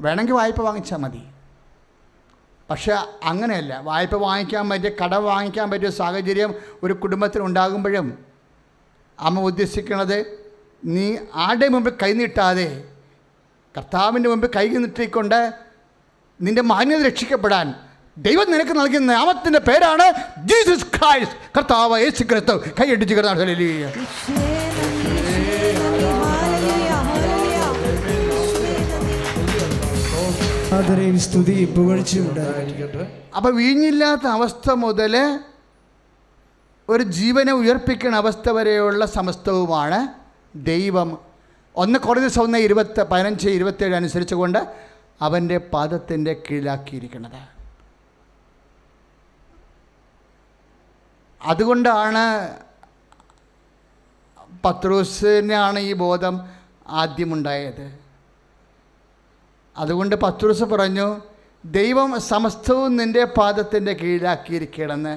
വേണമെങ്കിൽ വായ്പ വാങ്ങിച്ചാൽ മതി. പക്ഷേ അങ്ങനെയല്ല. വായ്പ വാങ്ങിക്കാൻ പറ്റിയ, കടം വാങ്ങിക്കാൻ പറ്റിയ സാഹചര്യം ഒരു കുടുംബത്തിനുണ്ടാകുമ്പോഴും അമ്മ ഉദ്ദേശിക്കുന്നത് നീ ആരുടെ മുമ്പിൽ കൈനീട്ടാതെ കർത്താവിൻ്റെ മുമ്പിൽ കൈ നീട്ടിക്കൊണ്ട് നിൻ്റെ മാന്യത രക്ഷിക്കപ്പെടാൻ ദൈവം നിനക്ക് നൽകുന്ന നാമത്തിൻ്റെ പേരാണ് ജീസസ് ക്രൈസ്റ്റ്, കർത്താവ് യേശു ക്രിസ്തു. കൈയടിച്ച് കിടന്നാണ്. ഹല്ലേലൂയ. അപ്പം വീഞ്ഞില്ലാത്ത അവസ്ഥ മുതൽ ഒരു ജീവനെ ഉയർപ്പിക്കുന്ന അവസ്ഥ വരെയുള്ള സമസ്തവുമാണ് ദൈവം 1 കൊരിന്ത്യസ് 15:27 അനുസരിച്ച് കൊണ്ട് അവൻ്റെ പാദത്തിൻ്റെ കീഴിലാക്കിയിരിക്കുന്നത്. അതുകൊണ്ടാണ് പത്രോസിനാണ് ഈ ബോധം ആദ്യമുണ്ടായത്. അതുകൊണ്ട് പത്രോസ് പറഞ്ഞു, ദൈവം സമസ്തവും നിൻ്റെ പാദത്തിൻ്റെ കീഴിലാക്കിയിരിക്കണമെന്ന്.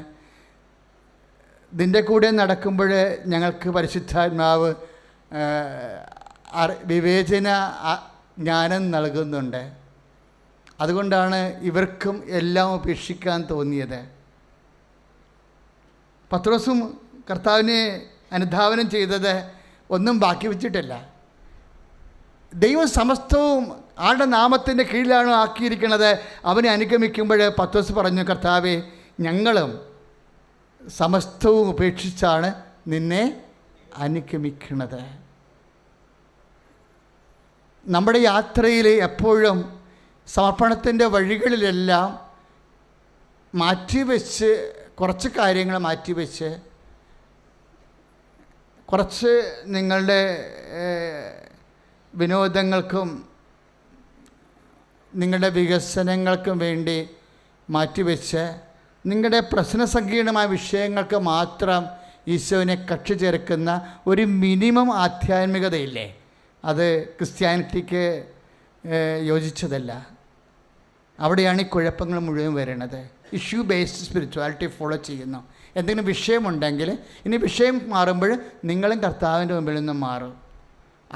നിൻ്റെ കൂടെ നടക്കുമ്പോൾ ഞങ്ങൾക്ക് പരിശുദ്ധാത്മാവ് വിവേചന ജ്ഞാനം നൽകുന്നുണ്ട്. അതുകൊണ്ടാണ് ഇവർക്കും എല്ലാം ഉപേക്ഷിക്കാൻ തോന്നിയത്. പത്രോസും കർത്താവിനെ അനുധാവനം ചെയ്തത് ഒന്നും ബാക്കി വച്ചിട്ടില്ല. ദൈവം സമസ്തവും ആരുടെ നാമത്തിൻ്റെ കീഴിലാണ് ആക്കിയിരിക്കുന്നത്. അവനെ അനുഗമിക്കുമ്പോൾ പത്രോസ് പറഞ്ഞു, കർത്താവേ, ഞങ്ങളും സമസ്തവും ഉപേക്ഷിച്ചാണ് നിന്നെ അനുഗമിക്കുന്നത്. നമ്മുടെ യാത്രയിൽ എപ്പോഴും സമർപ്പണത്തിൻ്റെ വഴികളിലെല്ലാം മാറ്റിവെച്ച്, കുറച്ച് കാര്യങ്ങൾ മാറ്റിവെച്ച്, കുറച്ച് നിങ്ങളുടെ വിനോദങ്ങൾക്കും നിങ്ങളുടെ വികസനങ്ങൾക്കും വേണ്ടി മാറ്റിവെച്ച് നിങ്ങളുടെ പ്രശ്നസങ്കീർണമായ വിഷയങ്ങൾക്ക് മാത്രം ഈശോനെ കക്ഷി ചേർക്കുന്ന ഒരു മിനിമം ആധ്യാത്മികതയില്ലേ, അത് ക്രിസ്ത്യാനിറ്റിക്ക് യോജിച്ചതല്ല. അവിടെയാണ് ഈ കുഴപ്പങ്ങൾ മുഴുവൻ വരുന്നത്. ഇഷ്യൂ ബേസ്ഡ് സ്പിരിച്വാലിറ്റി ഫോളോ ചെയ്യുന്നു. എന്തെങ്കിലും വിഷയമുണ്ടെങ്കിൽ ഇനി വിഷയം മാറുമ്പോൾ നിങ്ങളും കർത്താവിൻ്റെ മുമ്പിൽ നിന്നും മാറും.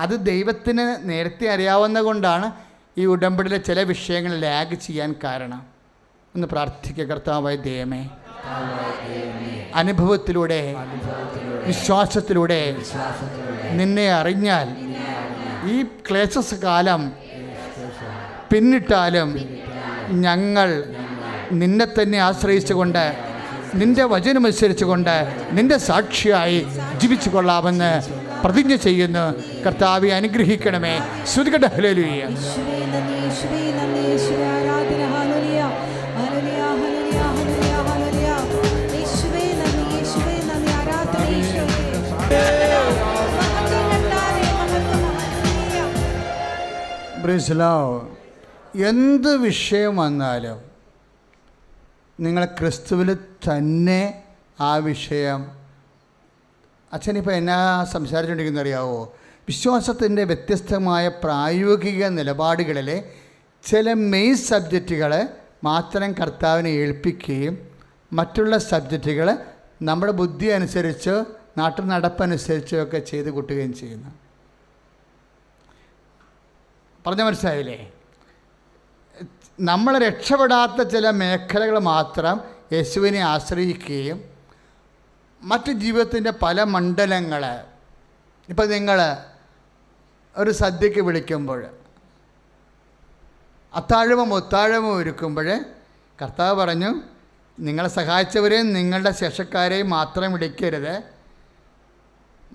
അത് ദൈവത്തിന് നേരത്തെ അറിയാവുന്ന കൊണ്ടാണ് ഈ ഉടമ്പടിയിലെ ചില വിഷയങ്ങൾ ലാഗ് ചെയ്യാൻ കാരണം. ഒന്ന് പ്രാർത്ഥിക്കുക. കർത്താവായ ദൈവമേ, അനുഭവത്തിലൂടെ വിശ്വാസത്തിലൂടെ നിന്നെ അറിഞ്ഞാൽ ഈ ക്ലേശകാലം പിന്നിട്ടാലും ഞങ്ങൾ നിന്നെ തന്നെ ആശ്രയിച്ചുകൊണ്ട് നിൻ്റെ വചനമനുസരിച്ചുകൊണ്ട് നിൻ്റെ സാക്ഷിയായി ജീവിച്ചു കൊള്ളാമെന്ന് പ്രതിജ്ഞ ചെയ്യുന്നു. കർത്താവെ അനുഗ്രഹിക്കണമേ. ശ്രുതികട ഹല്ലേലൂയ. എന്ത് വിഷയം വന്നാലും നിങ്ങൾ ക്രിസ്തുവിൽ തന്നെ ആ വിഷയം. അച്ഛനിപ്പോൾ എന്നാ സംസാരിച്ചുകൊണ്ടിരിക്കുന്നത് അറിയാവോ? വിശ്വാസത്തിൻ്റെ വ്യത്യസ്തമായ പ്രായോഗിക നിലപാടുകളിലെ ചില മെയിൻ സബ്ജക്റ്റുകൾ മാത്രം കർത്താവിനെ ഏൽപ്പിക്കുകയും മറ്റുള്ള സബ്ജക്റ്റുകൾ നമ്മുടെ ബുദ്ധി അനുസരിച്ച് നാട്ടു നടപ്പനുസരിച്ചോ ഒക്കെ ചെയ്ത് കൂട്ടുകയും ചെയ്യുന്നു. പറഞ്ഞ മനസ്സിലായില്ലേ? നമ്മൾ രക്ഷപ്പെടാത്ത ചില മേഖലകൾ മാത്രം യേശുവിനെ ആശ്രയിക്കുകയും മറ്റ് ജീവിതത്തിൻ്റെ പല മണ്ഡലങ്ങൾ, ഇപ്പം നിങ്ങൾ ഒരു സദ്യക്ക് വിളിക്കുമ്പോൾ, അത്താഴവും ഒത്താഴവും ഒരുക്കുമ്പോൾ കർത്താവ് പറഞ്ഞു, നിങ്ങളെ സഹായിച്ചവരെയും നിങ്ങളുടെ ശേഷക്കാരെയും മാത്രം വിളിക്കരുത്,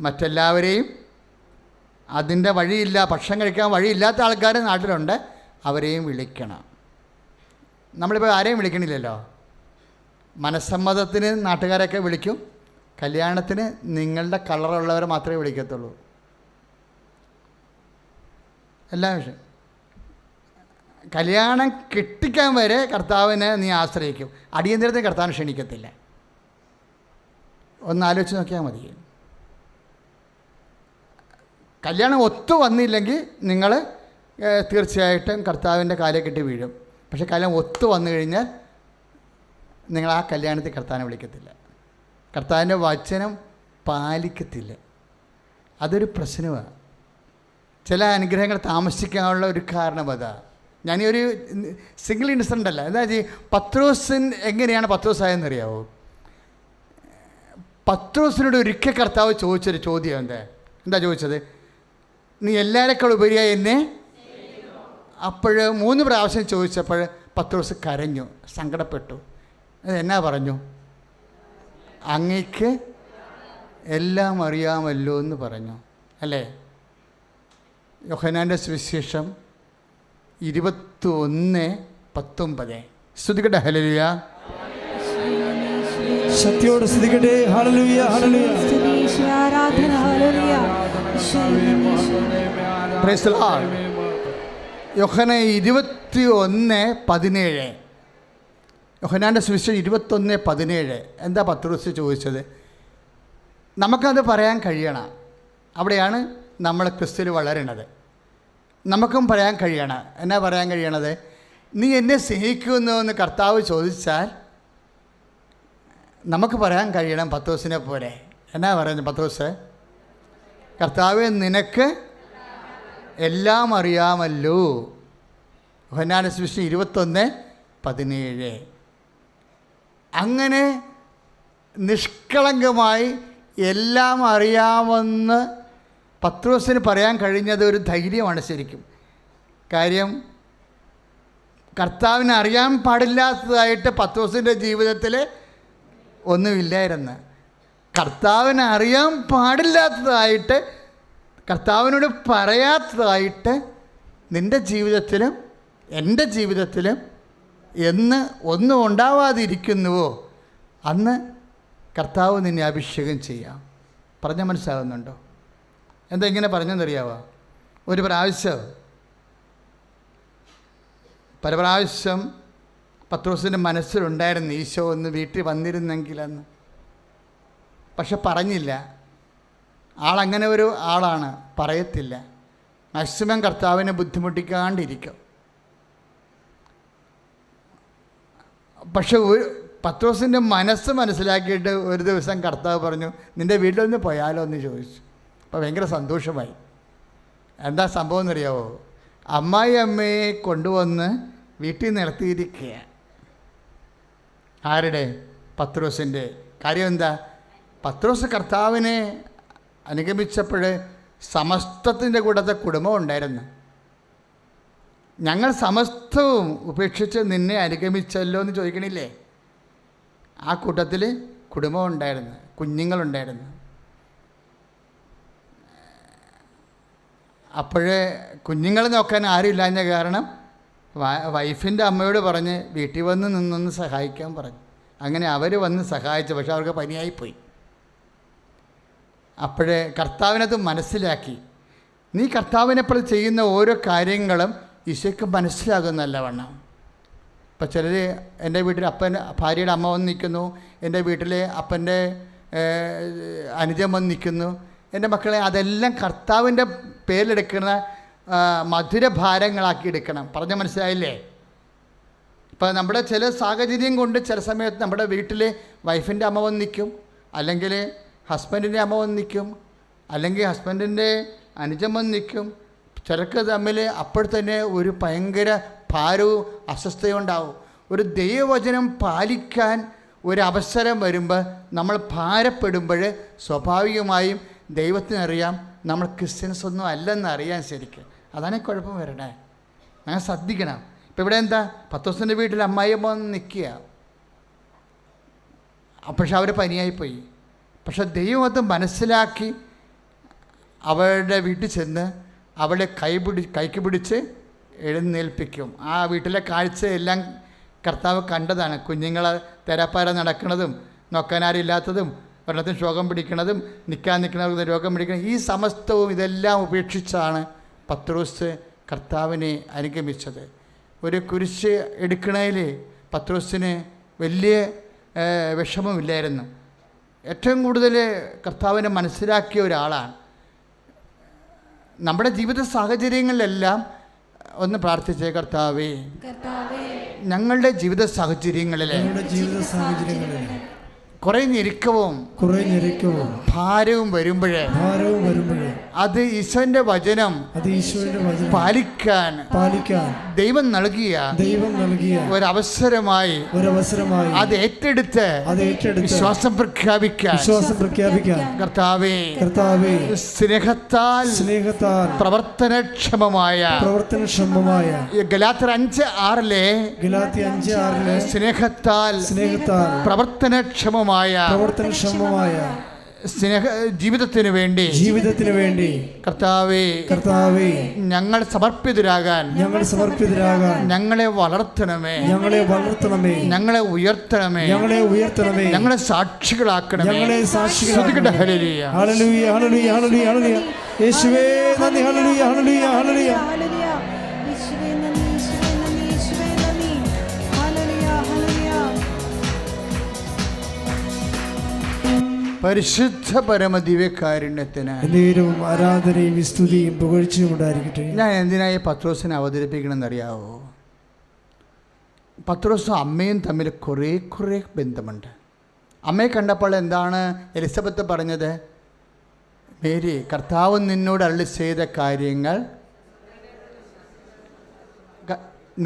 മറ്റെല്ലാവരെയും, അതിൻ്റെ വഴിയില്ല, ഭക്ഷണം കഴിക്കാൻ വഴിയില്ലാത്ത ആൾക്കാർ നാട്ടിലുണ്ട്, അവരെയും വിളിക്കണം. നമ്മളിപ്പോൾ ആരെയും വിളിക്കണില്ലല്ലോ. മനസ്സമ്മതത്തിന് നാട്ടുകാരൊക്കെ വിളിക്കും, കല്യാണത്തിന് നിങ്ങളുടെ കളറുള്ളവരെ മാത്രമേ വിളിക്കത്തുള്ളൂ. എല്ലാ വിഷയം കല്യാണം കെട്ടിക്കാൻ വരെ കർത്താവിനെ നീ ആശ്രയിക്കും. അടിയന്തരത്തിന് കർത്താവിനെ ക്ഷണിക്കത്തില്ല. ഒന്ന് ആലോചിച്ച് നോക്കിയാൽ മതി. കല്യാണം ഒത്തു വന്നില്ലെങ്കിൽ നിങ്ങൾ തീർച്ചയായിട്ടും കർത്താവിൻ്റെ കാലിൽ കെട്ടി വീഴും. പക്ഷേ കല്യാണം ഒത്തു വന്നു കഴിഞ്ഞാൽ നിങ്ങൾ ആ കല്യാണത്തിൽ കർത്താവിനെ വിളിക്കത്തില്ല, കർത്താവിൻ്റെ വചനം പാലിക്കത്തില്ല. അതൊരു പ്രശ്നമാണ്. ചില അനുഗ്രഹങ്ങൾ താമസിക്കാനുള്ള ഒരു കാരണം അതാ. ഞാനൊരു സിംഗിൾ ഇൻസിഡൻ്റ് അല്ല. എന്താ വെച്ചാൽ പത്രോസിൻ എങ്ങനെയാണ് പത്രോസായെന്നറിയാവോ? പത്രോസിനോട് ഒരിക്കൽ കർത്താവ് ചോദിച്ചൊരു ചോദ്യം എന്താ ചോദിച്ചത്? നീ എല്ലാവരെക്കാൾ ഉപരിയായി എന്നെ. അപ്പോൾ 3 പ്രാവശ്യം ചോദിച്ചപ്പോൾ പത്രോസ് കരഞ്ഞു, സങ്കടപ്പെട്ടു. എന്നാ പറഞ്ഞു? അങ്ങയ്ക്ക് എല്ലാം അറിയാമല്ലോ എന്ന് പറഞ്ഞു, അല്ലേ? യോഹന്നാൻ്റെ സുവിശേഷം 21:19. സ്തുതിക്കട്ടെ. ഹല്ലേലൂയ. ശക്തിയോടെ സ്തുതിക്കട്ടെ. ഹല്ലേലൂയ, ഹല്ലേലൂയ. ആരാധന. ഹല്ലേലൂയ. Praise the Lord. യോഹന്നാൻ 21:17. യോഹന്നാൻ്റെ സുവിശേഷം 21:17. എന്താ പത്രോസ് ചോദിച്ചത്? നമുക്കത് പറയാൻ കഴിയണം. അവിടെയാണ് നമ്മൾ ക്രിസ്തുവിൽ വളരണത്. നമുക്കും പറയാൻ കഴിയണം. എന്നാ പറയാൻ കഴിയണത്? നീ എന്നെ സ്നേഹിക്കുമെന്നോ എന്ന് കർത്താവ് ചോദിച്ചാൽ നമുക്ക് പറയാൻ കഴിയണം പത്രോസിനെ പോലെ. എന്നാ പറയുന്നത് പത്രോസ്? കർത്താവേ, നിനക്ക് എല്ലാം അറിയാമല്ലോ. യോഹന്നാന്റെ സുവിശേഷം 21:17. അങ്ങനെ നിഷ്കളങ്കമായി എല്ലാം അറിയാമെന്ന് പത്രോസിന് പറയാൻ കഴിഞ്ഞത് ഒരു ധൈര്യമാണ് ശരിക്കും. കാര്യം കർത്താവിനെ അറിയാൻ പാടില്ലാത്തതായിട്ട് പത്രോസിൻ്റെ ജീവിതത്തിൽ ഒന്നുമില്ലായിരുന്നു. കർത്താവിനെ അറിയാൻ പാടില്ലാത്തതായിട്ട്, കർത്താവിനോട് പറയാത്തതായിട്ട് നിൻ്റെ ജീവിതത്തിലും എൻ്റെ ജീവിതത്തിലും എന്ന് ഒന്നും ഉണ്ടാവാതിരിക്കുന്നുവോ അന്ന് കർത്താവ് നിന്നെ അഭിഷേകം ചെയ്യാം. പറഞ്ഞാൽ മനസ്സിലാകുന്നുണ്ടോ? എന്താ ഇങ്ങനെ പറഞ്ഞെന്നറിയാവോ? ഒരു പ്രാവശ്യം പത്രോസിൻ്റെ മനസ്സിലുണ്ടായിരുന്നു ഈശോ ഒന്ന് വീട്ടിൽ വന്നിരുന്നെങ്കിലെന്ന്. പക്ഷെ പറഞ്ഞില്ല. ആളങ്ങനെ ഒരു ആളാണ്, പറയത്തില്ല. മാക്സിമം കർത്താവിനെ ബുദ്ധിമുട്ടിക്കാണ്ടിരിക്കും. പക്ഷെ പത്രോസിൻ്റെ മനസ്സ് മനസ്സിലാക്കിയിട്ട് ഒരു ദിവസം കർത്താവ് പറഞ്ഞു, നിൻ്റെ വീട്ടിലൊന്ന് പോയാലോ എന്ന് ചോദിച്ചു. അപ്പോൾ ഭയങ്കര സന്തോഷമായി. എന്താ സംഭവം എന്നറിയാവോ? അമ്മയെ കൊണ്ടുവന്ന് വീട്ടിൽ നിർത്തിയിരിക്കുക. ആരുടെ? പത്രോസിൻ്റെ. കാര്യം എന്താ? പത്രോസ് കർത്താവിനെ അനുഗമിച്ചപ്പോൾ സമസ്തത്തിൻ്റെ കൂടത്തെ കുടുംബം ഉണ്ടായിരുന്നു. ഞങ്ങൾ സമസ്തവും ഉപേക്ഷിച്ച് നിന്നെ അനുഗമിച്ചല്ലോ എന്ന് ചോദിക്കണില്ലേ? ആ കൂട്ടത്തിൽ കുടുംബം ഉണ്ടായിരുന്നു, കുഞ്ഞുങ്ങളുണ്ടായിരുന്നു. അപ്പോഴേ കുഞ്ഞുങ്ങളെ നോക്കാൻ ആരുമില്ലാഞ്ഞ കാരണം വൈഫിൻ്റെ അമ്മയോട് പറഞ്ഞ് വീട്ടിൽ വന്ന് നിന്നൊന്ന് സഹായിക്കാൻ പറഞ്ഞു. അങ്ങനെ അവർ വന്ന് സഹായിച്ചു. പക്ഷെ അവർക്ക് പനിയായിപ്പോയി. അപ്പോഴേ കർത്താവിനത് മനസ്സിലാക്കി. നീ കർത്താവിനെപ്പോൾ ചെയ്യുന്ന ഓരോ കാര്യങ്ങളും ഈശോയ്ക്ക് മനസ്സിലാകുന്നല്ലവണ്ണം. ഇപ്പം ചിലർ എൻ്റെ വീട്ടിൽ ഭാര്യയുടെ അമ്മ വന്ന് നിൽക്കുന്നു, എൻ്റെ വീട്ടിലെ അപ്പൻ്റെ അനുജൻ വന്ന് നിൽക്കുന്നു. എൻ്റെ മക്കളെ അതെല്ലാം കർത്താവിൻ്റെ പേരിലെടുക്കുന്ന മധുരഭാരങ്ങളാക്കി എടുക്കണം. പറഞ്ഞ മനസ്സിലായില്ലേ? ഇപ്പം നമ്മുടെ ചില സാഹചര്യം കൊണ്ട് ചില സമയത്ത് നമ്മുടെ വീട്ടിൽ വൈഫിൻ്റെ അമ്മ വന്ന് നിൽക്കും, അല്ലെങ്കിൽ ഹസ്ബൻഡിൻ്റെ അമ്മ വന്ന് നിൽക്കും, അല്ലെങ്കിൽ ഹസ്ബൻഡിൻ്റെ അനുജൻ വന്ന് നിൽക്കും. ചിലർക്ക് തമ്മിൽ അപ്പോഴത്തന്നെ ഒരു ഭയങ്കര ഭാരവും അസ്വസ്ഥയും ഉണ്ടാവും. ഒരു ദൈവവചനം പാലിക്കാൻ ഒരവസരം വരുമ്പോൾ നമ്മൾ ഭാരപ്പെടുമ്പോൾ സ്വാഭാവികമായും ദൈവത്തിനറിയാം നമ്മൾ ക്രിസ്ത്യൻസ് ഒന്നും അല്ലെന്ന് അറിയാൻ. ശരിക്കും അതാണ് കുഴപ്പം വരണേ. അങ്ങനെ ശ്രദ്ധിക്കണം. ഇപ്പം ഇവിടെ എന്താ, പത്രോസിൻ്റെ വീട്ടിൽ അമ്മായിയമ്മ വന്ന് നിൽക്കുക. പക്ഷെ അവർ പനിയായിപ്പോയി. പക്ഷെ ദൈവം അത് മനസ്സിലാക്കി അവരുടെ വീട്ടിൽ ചെന്ന് അവളെ കൈക്ക് പിടിച്ച് എഴുന്നേൽപ്പിക്കും. ആ വീട്ടിലെ കാഴ്ചയെല്ലാം കർത്താവ് കണ്ടതാണ്. കുഞ്ഞുങ്ങളെ തെരപ്പാര നടക്കുന്നതും നോക്കാനാരില്ലാത്തതും ഒരിടത്തും രോഗം പിടിക്കുന്നതും നിൽക്കുന്ന രോഗം പിടിക്കുന്നത്, ഈ സമസ്തവും ഇതെല്ലാം ഉപേക്ഷിച്ചാണ് പത്രോസ് കർത്താവിനെ അനുഗമിച്ചത്. ഒരു കുരിശ് എടുക്കണതിൽ പത്രോസിന് വലിയ വിഷമമില്ലായിരുന്നു. ഏറ്റവും കൂടുതൽ കർത്താവിനെ മനസ്സിലാക്കിയ ഒരാളാണ്. നമ്മുടെ ജീവിത സാഹചര്യങ്ങളിലെല്ലാം ഒന്ന് പ്രാർത്ഥിച്ചേ, കർത്താവേ ഞങ്ങളുടെ ജീവിത സാഹചര്യങ്ങളിൽ കുറേ ഞെരുക്കവും ഭാരവും വരുമ്പോഴേ അത് ഈശോന്റെ വചനം പാലിക്കാൻ ദൈവം നൽകിയ ഒരവസരമായി അത് ഏറ്റെടുത്ത് വിശ്വാസം പ്രഖ്യാപിക്കാൻ കർത്താവേ സ്നേഹത്താൽ പ്രവർത്തനക്ഷമമായ ഗലാത്യർ 5:6 സ്നേഹത്താൽ പ്രവർത്തനക്ഷമമായ ജീവിതത്തിന് വേണ്ടി കർത്താവേ ഞങ്ങൾ സമർപ്പിതരാകാൻ ഞങ്ങളെ വളർത്തണമേ, ഞങ്ങളെ ഉയർത്തണമേ, ഞങ്ങളെ സാക്ഷികളാക്കണമേ. ഹല്ലേലൂയ, ഹല്ലേലൂയ, ഹല്ലേലൂയ, ഹല്ലേലൂയ. യേശുവേ നന്ദി. ഹല്ലേലൂയ, ഹല്ലേലൂയ, ഹല്ലേലൂയ. പരിശുദ്ധ പരമദിവ്യകാരുണ്യത്തിന് നേരവും ആരാധനയും സ്തുതിയും പുകഴ്ചയും ഉണ്ടായിരിക്കട്ടെ. ഞാൻ എന്തിനായി പത്രോസിനെ അവതരിപ്പിക്കണമെന്നറിയാവോ? പത്രോസും അമ്മയും തമ്മിൽ കുറേ ബന്ധമുണ്ട്. അമ്മയെ കണ്ടപ്പോൾ എന്താണ് എലിസബത്ത് പറഞ്ഞത്? മേരി, കർത്താവ് നിന്നോട് അരുളി ചെയ്ത കാര്യങ്ങൾ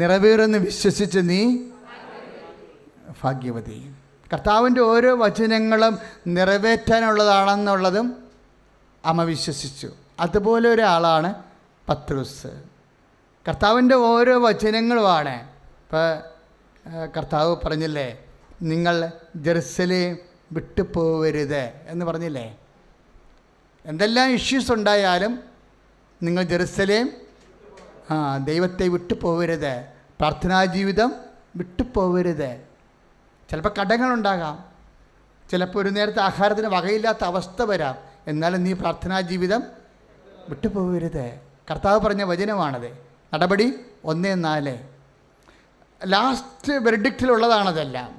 നിറവേറുമെന്ന് വിശ്വസിച്ച് നീ ഭാഗ്യവതി. കർത്താവിൻ്റെ ഓരോ വചനങ്ങളും നിറവേറ്റാനുള്ളതാണെന്നുള്ളതും അമ്മ വിശ്വസിച്ചു. അതുപോലെ ഒരാളാണ് പത്രോസ്. കർത്താവിൻ്റെ ഓരോ വചനങ്ങളുമാണ്. ഇപ്പോൾ കർത്താവ് പറഞ്ഞില്ലേ, നിങ്ങൾ ജെറുസലേം വിട്ടുപോകരുത് എന്ന് പറഞ്ഞില്ലേ? എന്തെല്ലാം ഇഷ്യൂസ് ഉണ്ടായാലും നിങ്ങൾ ജെറുസലേം ദൈവത്തെ വിട്ടുപോകരുത്, പ്രാർത്ഥനാ ജീവിതം വിട്ടുപോകരുത്. ചിലപ്പോൾ കടങ്ങളുണ്ടാകാം, ചിലപ്പോൾ ഒരു നേരത്തെ ആഹാരത്തിന് വകയില്ലാത്ത അവസ്ഥ വരാം, എന്നാലും നീ പ്രാർത്ഥനാ ജീവിതം വിട്ടുപോകരുത്. കർത്താവ് പറഞ്ഞ വചനമാണത്. നടപടി 1:4. ലാസ്റ്റ് വെർഡിക്റ്റിലുള്ളതാണതെല്ലാം.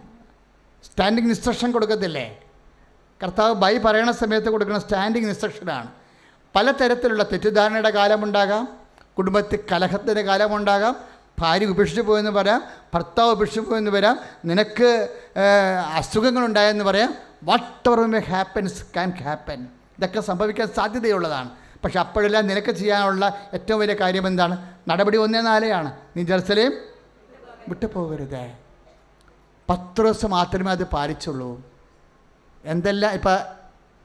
സ്റ്റാൻഡിങ് ഇൻസ്ട്രക്ഷൻ കൊടുക്കത്തില്ലേ? കർത്താവ് ബൈ പറയണ സമയത്ത് കൊടുക്കുന്ന സ്റ്റാൻഡിങ് ഇൻസ്ട്രക്ഷനാണ്. പലതരത്തിലുള്ള തെറ്റിദ്ധാരണയുടെ കാലമുണ്ടാകാം, കുടുംബത്തിൽ കലഹത്തിൻ്റെ കാലമുണ്ടാകാം, ഭാര്യ ഉപേക്ഷിച്ച് പോയെന്ന് പറയാം, ഭർത്താവ് ഉപേക്ഷിച്ച് പോയെന്ന് വരാം, നിനക്ക് അസുഖങ്ങളുണ്ടായെന്ന് പറയാം. What ever may happens can happen. ഇതൊക്കെ സംഭവിക്കാൻ സാധ്യതയുള്ളതാണ്. പക്ഷെ അപ്പോഴെല്ലാം നിനക്ക് ചെയ്യാനുള്ള ഏറ്റവും വലിയ കാര്യം എന്താണ്? നടപടി 1:4 നീ ജെറുസലേം വിട്ടുപോകരുത്. പത്രോസ് മാത്രമേ അത് പാലിച്ചുള്ളൂ.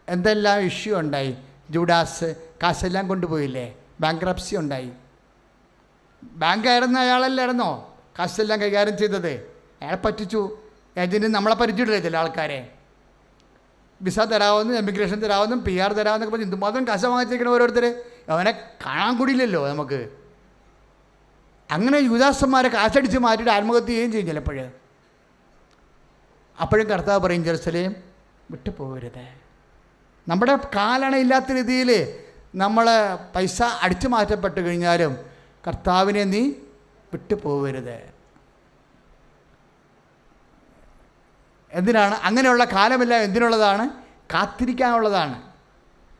എന്തെല്ലാം ഇഷ്യൂ ഉണ്ടായി? ജൂഡാസ് കാശെല്ലാം കൊണ്ടുപോയില്ലേ? ബാങ്ക്രപ്സി ഉണ്ടായി. ബാങ്കായിരുന്ന അയാളല്ലായിരുന്നോ കാശെല്ലാം കൈകാര്യം ചെയ്തത്? അയാളെ പറ്റിച്ചു. ഏജൻറ്റ് നമ്മളെ പരിചയമില്ല ചില ആൾക്കാരെ. വിസ തരാമെന്നും എമിഗ്രേഷൻ തരാമെന്നും PR തരാമെന്നൊക്കെ പറഞ്ഞ് എന്തുമാത്രം കാശ വാങ്ങിച്ചിരിക്കണം ഓരോരുത്തർ. അവനെ കാണാൻ കൂടിയില്ലല്ലോ നമുക്ക്. അങ്ങനെ യുദാസന്മാരെ കാശടിച്ച് മാറ്റിയിട്ട് ആത്മഹത്യ ചെയ്യുകയും ചെയ്യും ചിലപ്പോൾ. അപ്പോഴും കർത്താവ് പറയും ജെറുസലേം വിട്ടുപോകരുത്. നമ്മുടെ കാലണയില്ലാത്ത രീതിയിൽ നമ്മൾ പൈസ അടിച്ചു മാറ്റപ്പെട്ട് കഴിഞ്ഞാലും കർത്താവിനെ നീ വിട്ടുപോകരുത്. എന്തിനാണ് അങ്ങനെയുള്ള കാലമല്ല? എന്തിനുള്ളതാണ്? കാത്തിരിക്കാനുള്ളതാണ്.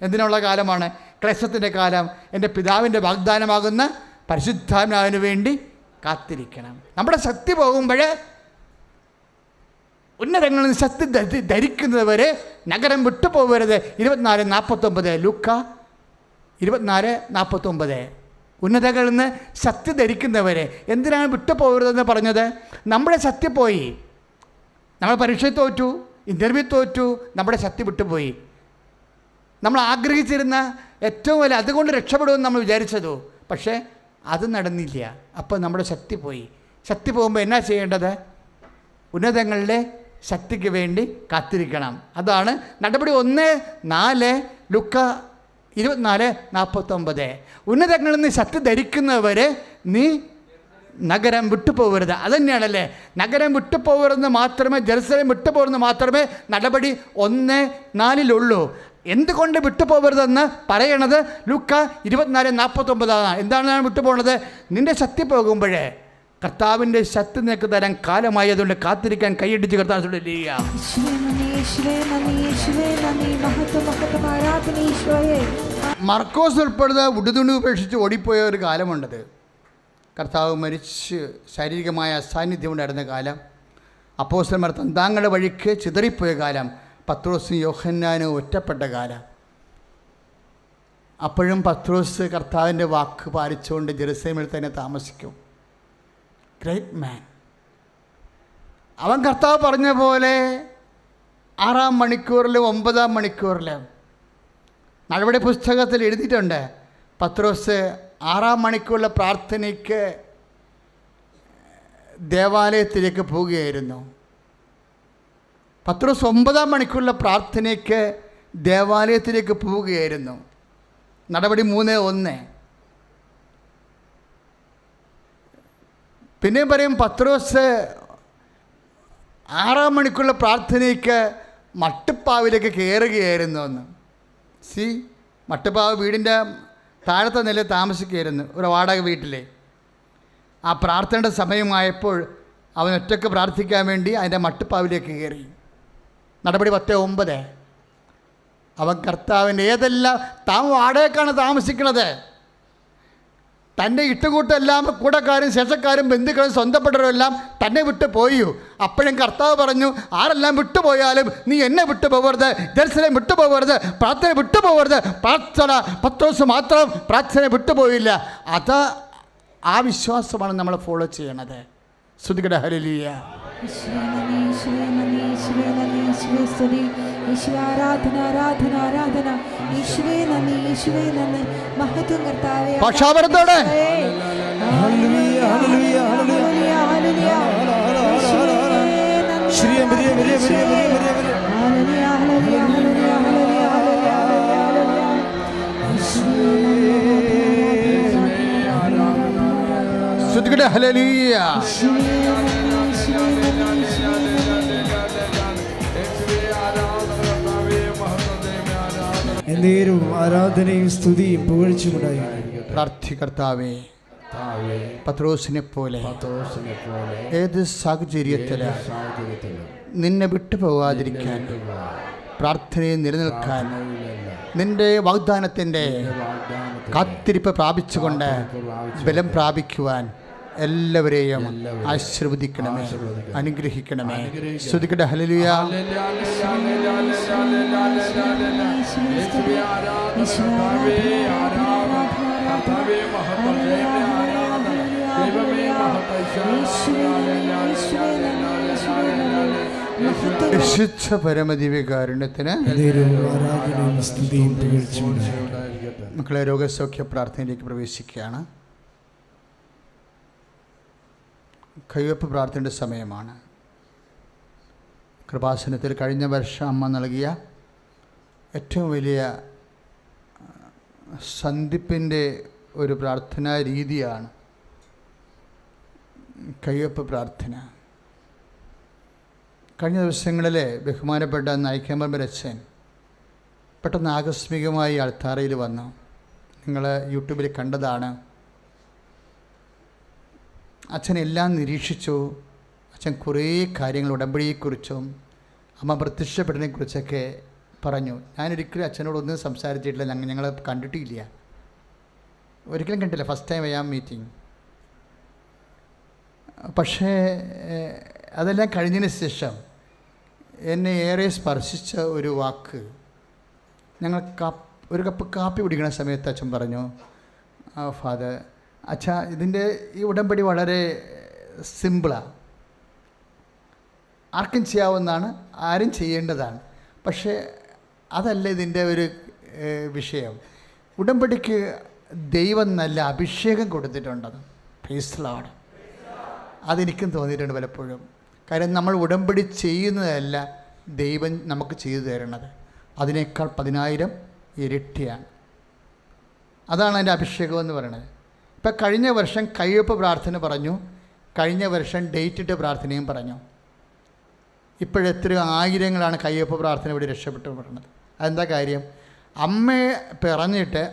എന്തിനുള്ള കാലമാണ്? ക്ലേശത്തിൻ്റെ കാലം. എൻ്റെ പിതാവിൻ്റെ വാഗ്ദാനമാകുന്ന പരിശുദ്ധാത്മാവിന് വേണ്ടി കാത്തിരിക്കണം. നമ്മുടെ ശക്തി പോകുമ്പോൾ ഉന്നതങ്ങളിൽ നിന്ന് ശക്തി ധരിക്കുന്നതുവരെ നഗരം വിട്ടുപോകരുത്. 24:49 ലൂക്ക 24:49. ഉന്നതകളിൽ നിന്ന് ശക്തി ധരിക്കുന്നവരെ. എന്തിനാണ് വിട്ടുപോകരുതെന്ന് പറഞ്ഞത്? നമ്മുടെ ശക്തി പോയി. നമ്മൾ പരീക്ഷ തോറ്റു, ഇൻ്റർവ്യൂ തോറ്റു, നമ്മുടെ ശക്തി വിട്ടുപോയി. നമ്മൾ ആഗ്രഹിച്ചിരുന്ന ഏറ്റവും വലിയ അതുകൊണ്ട് രക്ഷപ്പെടുമെന്ന് നമ്മൾ വിചാരിച്ചതു, പക്ഷേ അത് നടന്നില്ല. അപ്പോൾ നമ്മുടെ ശക്തി പോയി. ശക്തി പോകുമ്പോൾ എന്നാ ചെയ്യേണ്ടത്? ഉന്നതങ്ങളിലെ ശക്തിക്ക് വേണ്ടി കാത്തിരിക്കണം. അതാണ് നടപടി 1:4 ലൂക്ക 24:49. ഉന്നതങ്ങളിൽ നിന്ന് ശക്തി ധരിക്കുന്നവരെ നീ നഗരം വിട്ടുപോകരുത്. അതുതന്നെയാണല്ലേ, നഗരം വിട്ടുപോകരുതെന്ന് മാത്രമേ, ജെറുസലേം വിട്ടുപോകരുതെന്ന് മാത്രമേ നടപടി 1:4 എന്തുകൊണ്ട് വിട്ടുപോകരുതെന്ന് പറയണത് ലൂക്ക 24:49. എന്താണ് ഞാൻ വിട്ടുപോകുന്നത്? നിൻ്റെ ശക്തി പോകുമ്പോഴേ കർത്താവിൻ്റെ ശക്തി നിനക്ക് തരാൻ കാലമായി. അതുകൊണ്ട് കാത്തിരിക്കാൻ കൈയടിച്ച് കർത്താവ് മർക്കോസ് ഉൾപ്പെടുന്ന ഉടുതുണി ഉപേക്ഷിച്ച് ഓടിപ്പോയ ഒരു കാലമുണ്ടത്. കർത്താവ് മരിച്ച് ശാരീരികമായ അസാന്നിധ്യം ഉണ്ടായിരുന്ന കാലം. അപ്പോസ്തലന്മാർ തങ്ങളുടെ വഴിക്ക് ചിതറിപ്പോയ കാലം. പത്രോസും യോഹന്നാനും ഒറ്റപ്പെട്ട കാലം. അപ്പോഴും പത്രോസ് കർത്താവിൻ്റെ വാക്ക് പാലിച്ചുകൊണ്ട് ജെറുസലേമിൽ തന്നെ താമസിക്കും. ഗ്രേറ്റ് മാൻ. അവൻ കർത്താവ് പറഞ്ഞ പോലെ 6-ാം മണിക്കൂറിലും 9-ാം മണിക്കൂറിലും നടപടി പുസ്തകത്തിൽ എഴുതിയിട്ടുണ്ട്. പത്രോസ് 6-ാം മണിക്കൂറിലെ പ്രാർത്ഥനയ്ക്ക് ദേവാലയത്തിലേക്ക് പോവുകയായിരുന്നു. പത്രോസ് 9-ാം മണിക്കൂറിലെ പ്രാർത്ഥനയ്ക്ക് ദേവാലയത്തിലേക്ക് പോവുകയായിരുന്നു. നടപടി 3:1. പിന്നെയും പറയും പത്രോസ് 6-ാം മണിക്കൂറിലെ പ്രാർത്ഥനയ്ക്ക് മട്ടുപ്പാവിലേക്ക് കയറുകയായിരുന്നു എന്ന്. മട്ടുപ്പാവ് വീടിൻ്റെ താഴത്തെ നിലയിൽ താമസിക്കുകയായിരുന്നു, ഒരു വാടക വീട്ടിൽ. ആ പ്രാർത്ഥനയുടെ സമയമായപ്പോൾ അവൻ ഒറ്റയ്ക്ക് പ്രാർത്ഥിക്കാൻ വേണ്ടി അതിൻ്റെ മട്ടുപ്പാവിലേക്ക് കയറി. നടപടി 10:9. അവൻ കർത്താവിൻ്റെ ഏതെല്ലാം താൻ വാടകയ്ക്കാണ് താമസിക്കുന്നത്. തൻ്റെ ഇട്ടുകൂട്ടെല്ലാം കൂടക്കാരും ശേഷക്കാരും ബന്ധുക്കളും സ്വന്തപ്പെട്ടവരും എല്ലാം തന്നെ വിട്ടു പോയി. അപ്പോഴും കർത്താവ് പറഞ്ഞു, ആരെല്ലാം വിട്ടുപോയാലും നീ എന്നെ വിട്ടുപോകരുത്, ജെറുസലേം വിട്ടുപോകരുത്, പ്രാർത്ഥന വിട്ടുപോകരുത്. പ്രാർത്ഥന പത്രോസ് മാത്രം പ്രാർത്ഥന വിട്ടുപോയില്ല. അത് ആ വിശ്വാസമാണ് നമ്മൾ ഫോളോ ചെയ്യണത്. സ്തുതിക്കട്ടെ, ഹല്ലേലൂയ. പക്ഷാപരത്തോടെ ശ്രീ ശ്രുതികട ഹല്ലേലൂയ. എന്നേരവും ആരാധനയും സ്തുതിയും പുകഴ്ചയുമുണ്ടായി. പ്രാർത്ഥികർത്താവേ, പത്രോസിനെ പോലെ ഏത് സാഹചര്യത്തിലും നിന്നെ വിട്ടുപോകാതിരിക്കാൻ, പ്രാർത്ഥനയിൽ നിലനിൽക്കാൻ, നിന്റെ വാഗ്ദാനത്തിൻ്റെ കാത്തിരിപ്പ് പ്രാപിച്ചുകൊണ്ട് ബലം പ്രാപിക്കുവാൻ എല്ലാവരെയും ആശീർവദിക്കണമേ, അനുഗ്രഹിക്കണമേ. സ്തുതിക്കട്ടെ. ഹല്ലേലൂയ. വിശുദ്ധ പരമദിവ്യകാരുണ്യത്തിന് ആരാധനയും സ്തുതിയും പുകഴ്ചയുമുണ്ടായി. മക്കളെ, രോഗസൗഖ്യ പ്രാർത്ഥനയിലേക്ക് പ്രവേശിക്കുകയാണ്. കൈവപ്പ് പ്രാർത്ഥനയുടെ സമയമാണ്. കൃപാസനത്തിൽ കഴിഞ്ഞ വർഷം അമ്മ നൽകിയ ഏറ്റവും വലിയ സന്ധിപ്പിൻ്റെ ഒരു പ്രാർത്ഥനാ രീതിയാണ് കൈവപ്പ് പ്രാർത്ഥന. കഴിഞ്ഞ ദിവസങ്ങളിൽ ബഹുമാനപ്പെട്ട നായിക്കമ്പരച്ചൻ പെട്ടെന്ന് ആകസ്മികമായി അൾത്താരയിൽ വന്നു. നിങ്ങൾ യൂട്യൂബിൽ കണ്ടതാണ്. അച്ഛൻ എല്ലാം നിരീക്ഷിച്ചു. അച്ഛൻ കുറേ കാര്യങ്ങൾ ഉടമ്പടിയെക്കുറിച്ചും അമ്മ പ്രത്യക്ഷപ്പെട്ടതിനെക്കുറിച്ചൊക്കെ പറഞ്ഞു. ഞാനൊരിക്കലും അച്ഛനോടൊന്നും സംസാരിച്ചിട്ടില്ല, ഞങ്ങൾ കണ്ടിട്ടില്ല, ഒരിക്കലും കണ്ടില്ല. First time I am meeting. പക്ഷേ അതെല്ലാം കഴിഞ്ഞതിന് ശേഷം എന്നെ ഏറെ സ്പർശിച്ച ഒരു വാക്ക്, ഞങ്ങൾ ഒരു കപ്പ് കാപ്പി കുടിക്കുന്ന സമയത്ത് അച്ഛൻ പറഞ്ഞു, ഫാദർ, അച്ഛാ, ഇതിൻ്റെ ഈ ഉടമ്പടി വളരെ സിമ്പിളാണ്, ആർക്കും ചെയ്യാവുന്നതാണ്, ആരും ചെയ്യേണ്ടതാണ്. പക്ഷേ അതല്ല ഇതിൻ്റെ ഒരു വിഷയം. ഉടമ്പടിക്ക് ദൈവം നല്ല അഭിഷേകം കൊടുത്തിട്ടുണ്ടെന്ന്. Praise the Lord. അതെനിക്കും തോന്നിയിട്ടുണ്ട് പലപ്പോഴും. കാര്യം നമ്മൾ ഉടമ്പടി ചെയ്യുന്നതല്ല ദൈവം നമുക്ക് ചെയ്തു തരുന്നത്, അതിനേക്കാൾ 10,000 ഇരട്ടിയാണ്. അതാണ് അതിൻ്റെ അഭിഷേകം എന്ന് പറയുന്നത്. ഇപ്പം കഴിഞ്ഞ വർഷം കയ്യൊപ്പ് പ്രാർത്ഥന പറഞ്ഞു, കഴിഞ്ഞ വർഷം ഡേറ്റ് ഇട്ട പ്രാർത്ഥനയും പറഞ്ഞു. ഇപ്പോഴെത്രയോ ആയിരങ്ങളാണ് കയ്യൊപ്പ് പ്രാർത്ഥന ഇവിടെ രക്ഷപ്പെട്ടു പറയുന്നത്. അതെന്താ കാര്യം? അമ്മയെ പറഞ്ഞിട്ട്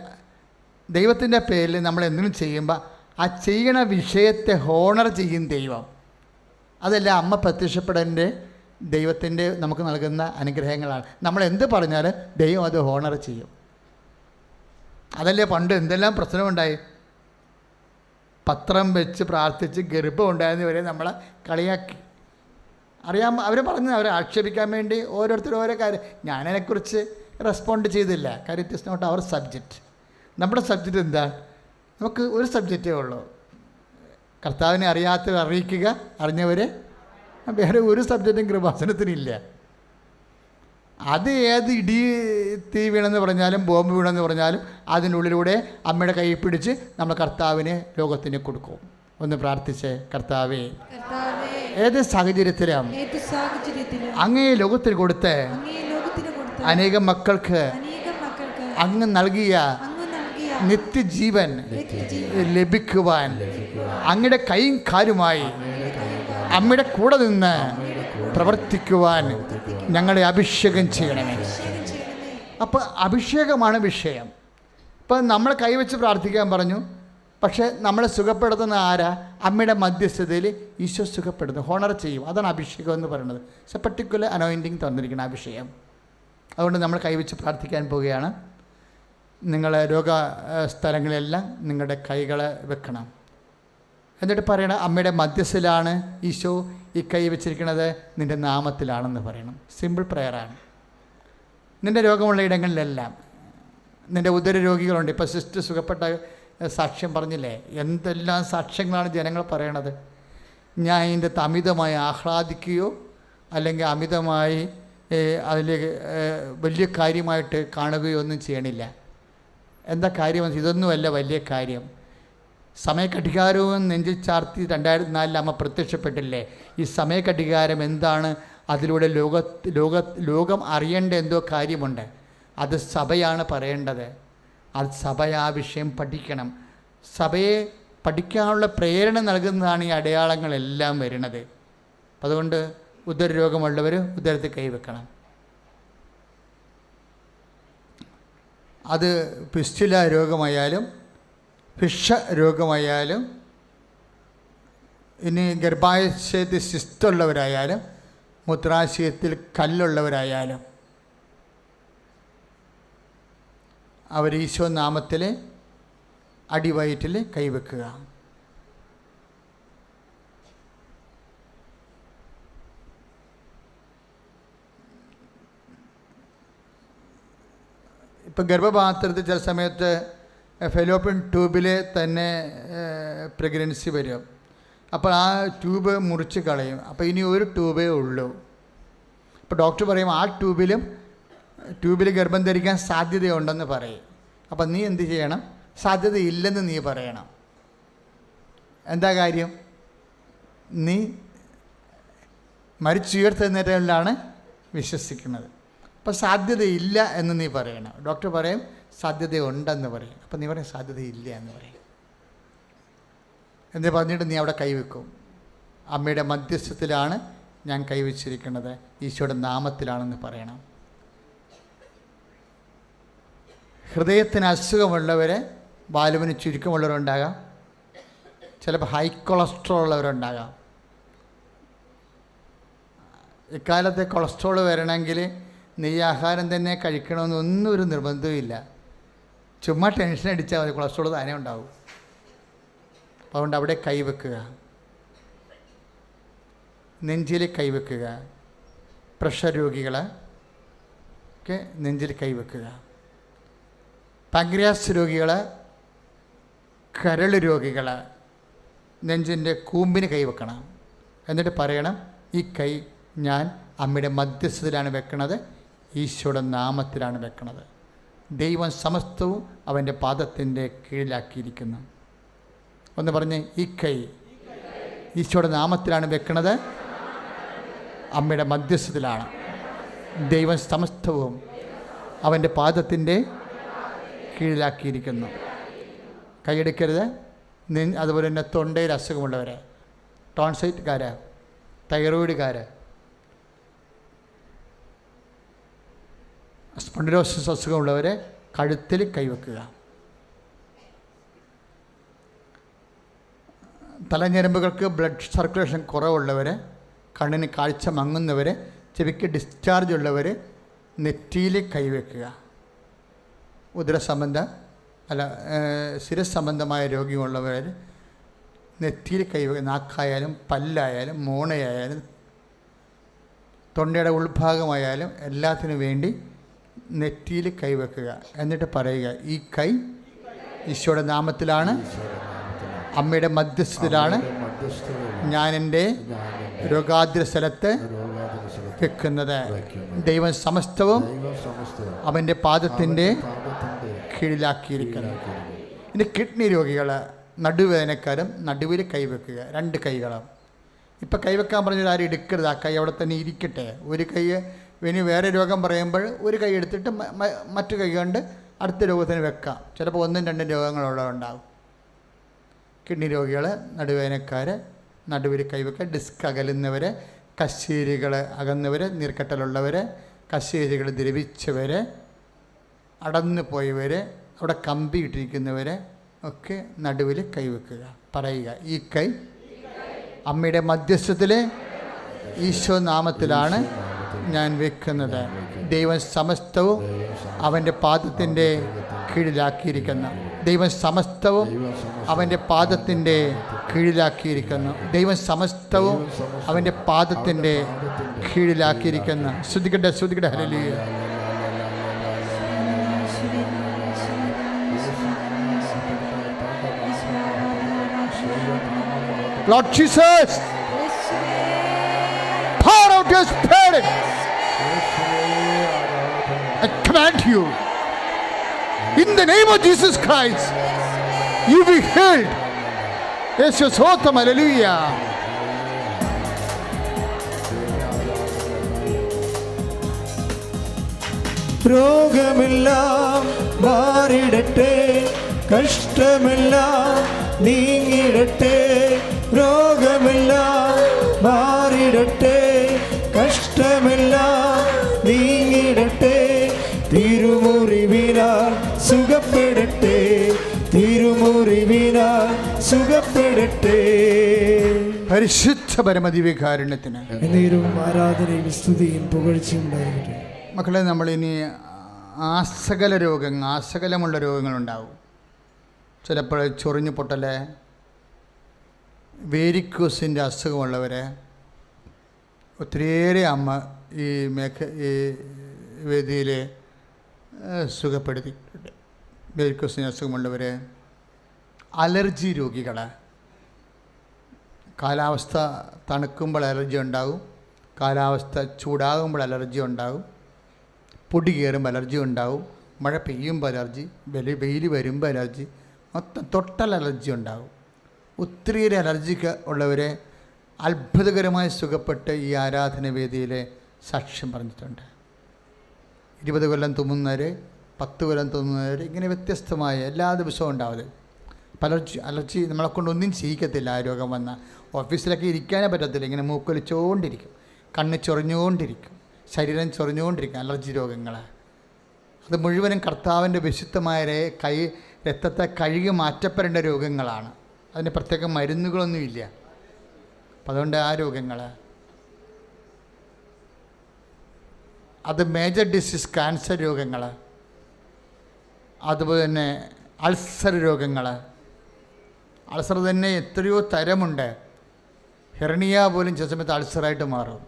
ദൈവത്തിൻ്റെ പേരിൽ നമ്മൾ എന്തെങ്കിലും ചെയ്യുമ്പോൾ ആ ചെയ്യണ വിഷയത്തെ ഹോണർ ചെയ്യും ദൈവം. അതല്ല അമ്മ പ്രത്യക്ഷപ്പെടേണ്ട ദൈവത്തിൻ്റെ നമുക്ക് നൽകുന്ന അനുഗ്രഹങ്ങളാണ്. നമ്മൾ എന്ത് പറഞ്ഞാലും ദൈവം അത് ഹോണർ ചെയ്യും. അതല്ലേ പണ്ട് എന്തെല്ലാം പ്രശ്നമുണ്ടായി. പത്രം വെച്ച് പ്രാർത്ഥിച്ച് ഗർഭം ഉണ്ടായിരുന്നവരെ നമ്മളെ കളിയാക്കി. അറിയാം, അവർ പറഞ്ഞത് അവരെ ആക്ഷേപിക്കാൻ വേണ്ടി ഓരോരുത്തരും ഓരോ കാര്യം. ഞാനതിനെക്കുറിച്ച് റെസ്പോണ്ട് ചെയ്തില്ല. കാര്യം it is not our subject. നമ്മുടെ സബ്ജക്റ്റ് എന്താ? നമുക്ക് ഒരു സബ്ജക്റ്റേ ഉള്ളൂ, കർത്താവിനെ അറിയാത്തവർ അറിയിക്കുക, അറിഞ്ഞവരെ. വേറെ ഒരു സബ്ജക്റ്റും കൃപാസനത്തിനില്ല. അത് ഏത് ഇടി തീ വീണെന്ന് പറഞ്ഞാലും ബോംബ് വീണെന്ന് പറഞ്ഞാലും അതിനുള്ളിലൂടെ അമ്മയുടെ കൈ പിടിച്ച് നമ്മൾ കർത്താവിനെ ലോകത്തിന് കൊടുക്കും. ഒന്ന് പ്രാർത്ഥിച്ച്, കർത്താവേ, ഏത് സാഹചര്യത്തിലും അങ്ങേ ലോകത്തിന് കൊടുത്ത് അനേകം മക്കൾക്ക് അങ്ങ് നൽകിയ നിത്യജീവൻ ലഭിക്കുവാൻ അങ്ങയുടെ കൈയും കാലുമായി അമ്മയുടെ കൂടെ നിന്ന് പ്രവർത്തിക്കുവാൻ ഞങ്ങളെ അഭിഷേകം ചെയ്യണമേ. അപ്പോൾ അഭിഷേകമാണ് വിഷയം. ഇപ്പം നമ്മൾ കൈവച്ച് പ്രാർത്ഥിക്കാൻ പറഞ്ഞു, പക്ഷേ നമ്മളെ സുഖപ്പെടുത്തുന്ന ആരാ? അമ്മയുടെ മധ്യസ്ഥതയിൽ ഈശോ സുഖപ്പെടുന്നു, ഹോണർ ചെയ്യും. അതാണ് അഭിഷേകം എന്ന് പറയുന്നത്. ഇറ്റ്സ് എ പർട്ടിക്കുലർ അനോയിൻറ്റിങ് തന്നിരിക്കുന്ന അഭിഷേകം. അതുകൊണ്ട് നമ്മൾ കൈവച്ച് പ്രാർത്ഥിക്കാൻ പോവുകയാണ്. നിങ്ങൾ രോഗ സ്ഥലങ്ങളിലെല്ലാം നിങ്ങളുടെ കൈകൾ വെക്കണം. എന്നിട്ട് പറയണം, അമ്മയുടെ മധ്യസ്ഥയിലാണ് ഈശോ ഈ കൈ വെച്ചിരിക്കുന്നത്, നിൻ്റെ നാമത്തിലാണെന്ന് പറയണം. സിമ്പിൾ പ്രെയറാണ്. നിൻ്റെ രോഗമുള്ള ഇടങ്ങളിലെല്ലാം, നിൻ്റെ ഉദര രോഗികളുണ്ട്. ഇപ്പോൾ സിസ്റ്റർ സുഖപ്പെട്ട സാക്ഷ്യം പറഞ്ഞില്ലേ, എന്തെല്ലാം സാക്ഷ്യങ്ങളാണ് ജനങ്ങൾ പറയണത്. ഞാൻ ഇതിൻ്റെ അമിതമായി ആഹ്ലാദിക്കുകയോ അല്ലെങ്കിൽ അമിതമായി അതിലേക്ക് വലിയ കാര്യമായിട്ട് കാണുകയോ ഒന്നും ചെയ്യണില്ല. എന്താ കാര്യം? ഇതൊന്നുമല്ല വലിയ കാര്യം. സമയക്കഠികാരവും നെഞ്ചിൽ ചാർത്തി 2004 അമ്മ പ്രത്യക്ഷപ്പെട്ടില്ലേ. ഈ സമയക്കഠികാരം എന്താണ്? അതിലൂടെ ലോകം അറിയേണ്ട എന്തോ കാര്യമുണ്ട്. അത് സഭയാണ് പറയേണ്ടത്. അത് സഭ ആ വിഷയം പഠിക്കണം. സഭയെ പഠിക്കാനുള്ള പ്രേരണ നൽകുന്നതാണ് ഈ അടയാളങ്ങളെല്ലാം വരുന്നത്. അപ്പം അതുകൊണ്ട് ഉദരരോഗമുള്ളവർ ഉദരത്തിൽ കൈവെക്കണം. അത് ഫിസ്റ്റുല രോഗമായാലും ഫിഷ രോഗമായാലും ഇനി ഗർഭാശയത്തിൽ സിസ്തുള്ളവരായാലും മൂത്രാശയത്തിൽ കല്ലുള്ളവരായാലും അവർ ഈശോ നാമത്തിൽ അടിവയറ്റിൽ കൈവെക്കുക. ഇപ്പം ഗർഭപാത്രത്തിൽ ചില സമയത്ത് ഫെലോപ്പിൻ ട്യൂബിൽ തന്നെ പ്രഗ്നൻസി വരും. അപ്പോൾ ആ ട്യൂബ് മുറിച്ച് കളയും. അപ്പോൾ ഇനി ഒരു ട്യൂബേ ഉള്ളൂ. അപ്പോൾ ഡോക്ടർ പറയും ആ ട്യൂബിൽ ഗർഭം ധരിക്കാൻ സാധ്യതയുണ്ടെന്ന് പറയും. അപ്പം നീ എന്ത് ചെയ്യണം? സാധ്യതയില്ലെന്ന് നീ പറയണം. എന്താ കാര്യം? നീ മരിച്ചുയർത്തെഴുന്നേറ്റങ്ങളിലാണ് വിശ്വസിക്കുന്നത്. അപ്പോൾ സാധ്യതയില്ല എന്ന് നീ പറയണം. ഡോക്ടർ പറയും സാധ്യതയുണ്ടെന്ന് പറയും. അപ്പം നീ പറയും സാധ്യതയില്ല എന്ന് പറയും. എന്ന് പറഞ്ഞിട്ട് നീ അവിടെ കൈവെക്കും. അമ്മയുടെ മധ്യസ്ഥത്തിലാണ് ഞാൻ കൈവച്ചിരിക്കുന്നത്, ഈശോയുടെ നാമത്തിലാണെന്ന് പറയണം. ഹൃദയത്തിന് അസുഖമുള്ളവർ, വാൽവിന് ചുരുക്കമുള്ളവരുണ്ടാകാം, ചിലപ്പോൾ ഹൈ കൊളസ്ട്രോൾ ഉള്ളവരുണ്ടാകാം. ഇക്കാലത്തെ കൊളസ്ട്രോൾ വരണമെങ്കിൽ നെയ്യാഹാരം തന്നെ കഴിക്കണമെന്നൊന്നും ഒരു നിർബന്ധവുമില്ല. ചുമ്മാ ടെൻഷൻ അടിച്ചാൽ മതി, കൊളസ്ട്രോൾ താനേ ഉണ്ടാവും. അതുകൊണ്ട് അവിടെ കൈവെക്കുക, നെഞ്ചിൽ കൈവെക്കുക. പ്രഷർ രോഗികളൊക്കെ നെഞ്ചിൽ കൈവെക്കുക. പാങ്ക്രിയാസ് രോഗികൾ, കരൾ രോഗികൾ നെഞ്ചിൻ്റെ കൂമ്പിന് കൈവെക്കണം. എന്നിട്ട് പറയണം ഈ കൈ ഞാൻ അമ്മയുടെ മധ്യസ്ഥത്തിലാണ് വെക്കണത്, ഈശോയുടെ നാമത്തിലാണ് വെക്കണത്. ദൈവം സമസ്തവും അവൻ്റെ പാദത്തിൻ്റെ കീഴിലാക്കിയിരിക്കുന്നു. ഒന്ന് പറഞ്ഞ് ഈ കൈ ഈശോയുടെ നാമത്തിലാണ് വെക്കണത്, അമ്മയുടെ മധ്യസ്ഥത്തിലാണ്. ദൈവം സമസ്തവും അവൻ്റെ പാദത്തിൻ്റെ കീഴിലാക്കിയിരിക്കുന്നു. കൈയെടുക്കരുത്. അതുപോലെ തന്നെ തൊണ്ടയിൽ അസുഖമുള്ളവർ, ടോൺസൈറ്റുകാർ, തൈറോയിഡുകാർ, സ്പോണ്ടിലോസിസ് അസുഖമുള്ളവർ കഴുത്തിൽ കൈവെക്കുക. തലഞരമ്പുകൾക്ക് ബ്ലഡ് സർക്കുലേഷൻ കുറവുള്ളവർ, കണ്ണിന് കാഴ്ച മങ്ങുന്നവർ, ചെവിക്ക് ഡിസ്ചാർജ് ഉള്ളവർ നെറ്റിയിൽ കൈവെക്കുക. ശിരസ് സംബന്ധമായ രോഗികളുള്ളവർ നെറ്റിയിൽ കൈവെക്കുക. നാക്കായാലും പല്ലായാലും മോണയായാലും തൊണ്ടയുടെ ഉൾഭാഗമായാലും എല്ലാത്തിനും വേണ്ടി നെറ്റിയിൽ കൈവെക്കുക. എന്നിട്ട് പറയുക ഈ കൈ ഈശോയുടെ നാമത്തിലാണ്, അമ്മയുടെ മധ്യസ്ഥത്തിലാണ് ഞാൻ എൻ്റെ രോഗാദ്ര സ്ഥലത്ത് വെക്കുന്നത്. ദൈവം സമസ്തവും അവൻ്റെ പാദത്തിൻ്റെ കീഴിലാക്കിയിരിക്കുന്നു. ഇനി കിഡ്നി രോഗികൾ, നടുവേദനക്കാരും നടുവിൽ കൈവെക്കുക. 2 കൈകളും. ഇപ്പം കൈവെക്കാൻ പറഞ്ഞൊരു ആരും എടുക്കരുത്. ആ കൈ അവിടെ തന്നെ ഇരിക്കട്ടെ. ഒരു കൈ ഇനി വേറെ രോഗം പറയുമ്പോൾ ഒരു കൈ എടുത്തിട്ട് മറ്റു കൈ കൊണ്ട് അടുത്ത രോഗത്തിന് വെക്കാം. ചിലപ്പോൾ 1-2 രോഗങ്ങളുള്ളവരുണ്ടാകും. കിഡ്നി രോഗികൾ, നടുവേദനക്കാർ നടുവിൽ കൈവെക്കുക. ഡിസ്ക് അകലുന്നവർ, കശേരികൾ അകന്നവർ, നീർക്കെട്ടലുള്ളവർ, കശേരികൾ ദ്രവിച്ചവർ, അടന്നു പോയവർ, അവിടെ കമ്പി ഇട്ടിരിക്കുന്നവർ ഒക്കെ നടുവിൽ കൈവെക്കുക. പറയുക ഈ കൈ അമ്മയുടെ മധ്യസ്ഥത്തിൽ ഈശോ നാമത്തിലാണ് ഞാൻ വെക്കുന്നത്. ദൈവം സമസ്തവും അവൻ്റെ പാദത്തിൻ്റെ കീഴിലാക്കിയിരിക്കുന്നു. ദൈവം സമസ്തവും അവൻ്റെ പാദത്തിൻ്റെ കീഴിലാക്കിയിരിക്കുന്നു. ദൈവം സമസ്തവും അവൻ്റെ പാദത്തിൻ്റെ കീഴിലാക്കിയിരിക്കുന്നു. ശ്രുതിക്കട്ടെ hallelujah. Lord Jesus, pour out your spirit. I command you, in the name of Jesus Christ, you be healed. Yes, your soul, hallelujah. രോഗമെല്ലാം മാറിടട്ടെ, കഷ്ടമെല്ലാം നീങ്ങിടട്ടെ, രോഗമെല്ലാം മാറിടട്ടെ, കഷ്ടമെല്ലാം നീങ്ങിടട്ടെ, തിരുമുറിവിനാൽ സുഖപ്പെടട്ടെ, തിരുമുറിവിനാൽ സുഖപ്പെടട്ടെ. പരിശുദ്ധ പരമദിവ്യകാരുണ്യത്തിന് എന്നേരും ആരാധനയും സ്തുതിയും പുകഴ്ചയും ഉണ്ടാകട്ടെ. മക്കളെ, നമ്മളിനി ആസകലമുള്ള രോഗങ്ങളുണ്ടാവും. ചിലപ്പോൾ ചൊറിഞ്ഞു പൊട്ടൽ, വേരിക്കോസിൻ്റെ അസുഖമുള്ളവർ, ഒത്തിരിയേറെ അമ്മ ഈ വേദിയിൽ സുഖപ്പെടുത്തിയിട്ടുണ്ട്. വേരിക്കോസിൻ്റെ അസുഖമുള്ളവർ, അലർജി രോഗികൾ, കാലാവസ്ഥ തണുക്കുമ്പോൾ അലർജി ഉണ്ടാകും, കാലാവസ്ഥ ചൂടാകുമ്പോൾ അലർജി ഉണ്ടാകും, പൊടി കയറുമ്പോൾ അലർജി ഉണ്ടാകും, മഴ പെയ്യുമ്പോൾ അലർജി, വെയിൽ വരുമ്പോൾ അലർജി, മൊത്തം തൊട്ടൽ അലർജി ഉണ്ടാകും. ഒത്തിരിയേറെ അലർജിക്ക് ഉള്ളവരെ അത്ഭുതകരമായി സുഖപ്പെട്ട് ഈ ആരാധന വേദിയിൽ സാക്ഷ്യം പറഞ്ഞിട്ടുണ്ട്. 20 കൊല്ലം തുമ്മുന്നവർ, 10 കൊല്ലം തുമ്മുന്നവർ, ഇങ്ങനെ വ്യത്യസ്തമായ എല്ലാ ദിവസവും ഉണ്ടാവും. അലർജി നമ്മളെ കൊണ്ടൊന്നും ചെയ്യിക്കത്തില്ല. ആ രോഗം വന്നാൽ ഓഫീസിലൊക്കെ ഇരിക്കാനേ പറ്റത്തില്ല. ഇങ്ങനെ മൂക്കൊലിച്ചുകൊണ്ടിരിക്കും, കണ്ണ് ചൊറിഞ്ഞുകൊണ്ടിരിക്കും, ശരീരം ചൊറിഞ്ഞുകൊണ്ടിരിക്കും. അലർജി രോഗങ്ങൾ അത് മുഴുവനും കർത്താവിൻ്റെ വിശുദ്ധമായ രക്തത്തെ കഴുകി മാറ്റപ്പെടേണ്ട രോഗങ്ങളാണ്. അതിന് പ്രത്യേക മരുന്നുകളൊന്നുമില്ല. അപ്പം അതുകൊണ്ട് ആ രോഗങ്ങൾ, അത് മേജർ ഡിസീസ് ക്യാൻസർ രോഗങ്ങൾ, അതുപോലെ തന്നെ അൾസർ രോഗങ്ങൾ. അൾസർ തന്നെ എത്രയോ തരമുണ്ട്. ഹെർണിയ പോലും ചില സമയത്ത് അൾസറായിട്ട് മാറും.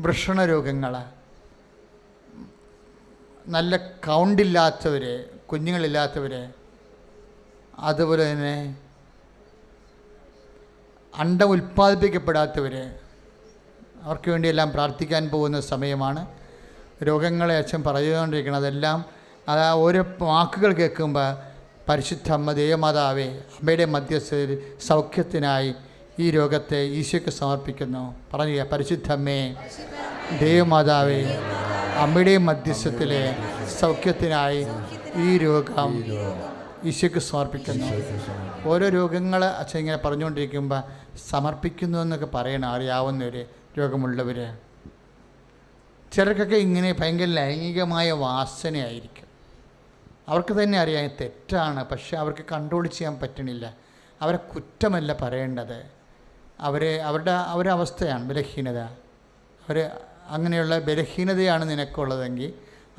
വൃഷണ രോഗങ്ങൾ, നല്ല കൗണ്ടില്ലാത്തവർ, കുഞ്ഞുങ്ങളില്ലാത്തവർ, അതുപോലെ തന്നെ അണ്ടം ഉൽപ്പാദിപ്പിക്കപ്പെടാത്തവർ, അവർക്ക് വേണ്ടിയെല്ലാം പ്രാർത്ഥിക്കാൻ പോകുന്ന സമയമാണ്. രോഗങ്ങളെ അച്ഛൻ പറഞ്ഞുകൊണ്ടിരിക്കണം. അതെല്ലാം അത് ഓരോ വാക്കുകൾ കേൾക്കുമ്പോൾ പരിശുദ്ധ അമ്മ ദേവമാതാവേ, അമ്മയുടെ മധ്യസ്ഥയിൽ സൗഖ്യത്തിനായി ഈ രോഗത്തെ ഈശോയ്ക്ക് സമർപ്പിക്കുന്നു. പറയുക, പരിശുദ്ധ അമ്മേ ദേവമാതാവേ, അമ്മയുടെ മധ്യസ്ഥത്തിലെ സൗഖ്യത്തിനായി ഈ രോഗം ഈശോയ്ക്ക് സമർപ്പിക്കുന്നു. ഓരോ രോഗങ്ങൾ അച്ഛൻ ഇങ്ങനെ പറഞ്ഞുകൊണ്ടിരിക്കുമ്പോൾ സമർപ്പിക്കുന്നു എന്നൊക്കെ പറയണം അറിയാവുന്നവർ, രോഗമുള്ളവർ. ചിലർക്കൊക്കെ ഇങ്ങനെ ഭയങ്കര ലൈംഗികമായ വാസനയായിരിക്കും. അവർക്ക് തന്നെ അറിയാം തെറ്റാണ്, പക്ഷെ അവർക്ക് കൺട്രോൾ ചെയ്യാൻ പറ്റണില്ല. അവരെ കുറ്റമല്ല പറയേണ്ടത്, അവരുടെ അവസ്ഥയാണ് ബലഹീനത. അങ്ങനെയുള്ള ബലഹീനതയാണ് നിനക്കുള്ളതെങ്കിൽ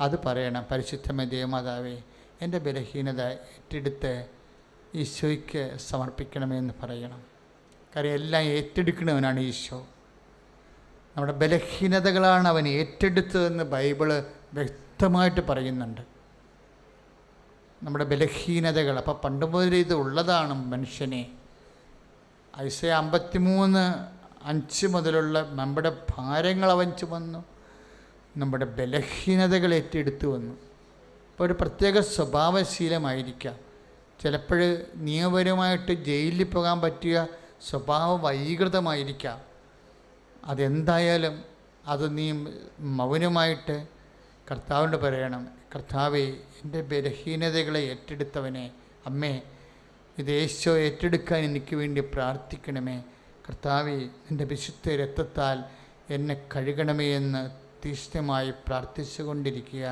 അത് പറയണം. പരിശുദ്ധമേ ദേവമാതാവേ, എൻ്റെ ബലഹീനത ഏറ്റെടുത്ത് ഈശോയ്ക്ക് സമർപ്പിക്കണമെന്ന് പറയണം. കാര്യം എല്ലാം ഏറ്റെടുക്കണവനാണ് ഈശോ. നമ്മുടെ ബലഹീനതകളാണ് അവൻ ഏറ്റെടുത്തതെന്ന് ബൈബിള് വ്യക്തമായിട്ട് പറയുന്നുണ്ട്. നമ്മുടെ ബലഹീനതകൾ, അപ്പോൾ പണ്ട് മുതൽ ഇത് ഉള്ളതാണ് മനുഷ്യനെ. ഐസയ 53:5 മുതലുള്ള നമ്മുടെ ഭാരങ്ങൾ അവൻ ചുമന്നു, നമ്മുടെ ബലഹീനതകൾ ഏറ്റെടുത്തു വന്നു. അപ്പോൾ ഒരു പ്രത്യേക സ്വഭാവശീലമായിരിക്കാം. ചിലപ്പോൾ നിയമപരമായിട്ട് ജയിലിൽ പോകാൻ പറ്റിയ സ്വഭാവ വൈകൃതമായിരിക്കാം. അതെന്തായാലും അത് നീ മൗനമായിട്ട് കർത്താവിനോട് പറയണം. കർത്താവേ, എൻ്റെ ബലഹീനതകളെ ഏറ്റെടുത്തവനെ, അമ്മേ ഇത് യേശോ ഏറ്റെടുക്കാൻ എനിക്ക് വേണ്ടി പ്രാർത്ഥിക്കണമേ. കർത്താവേ, എൻ്റെ വിശുദ്ധ രക്തത്താൽ എന്നെ കഴുകണമേ എന്ന് തീക്ഷ്ണമായി പ്രാർത്ഥിച്ചുകൊണ്ടിരിക്കുക.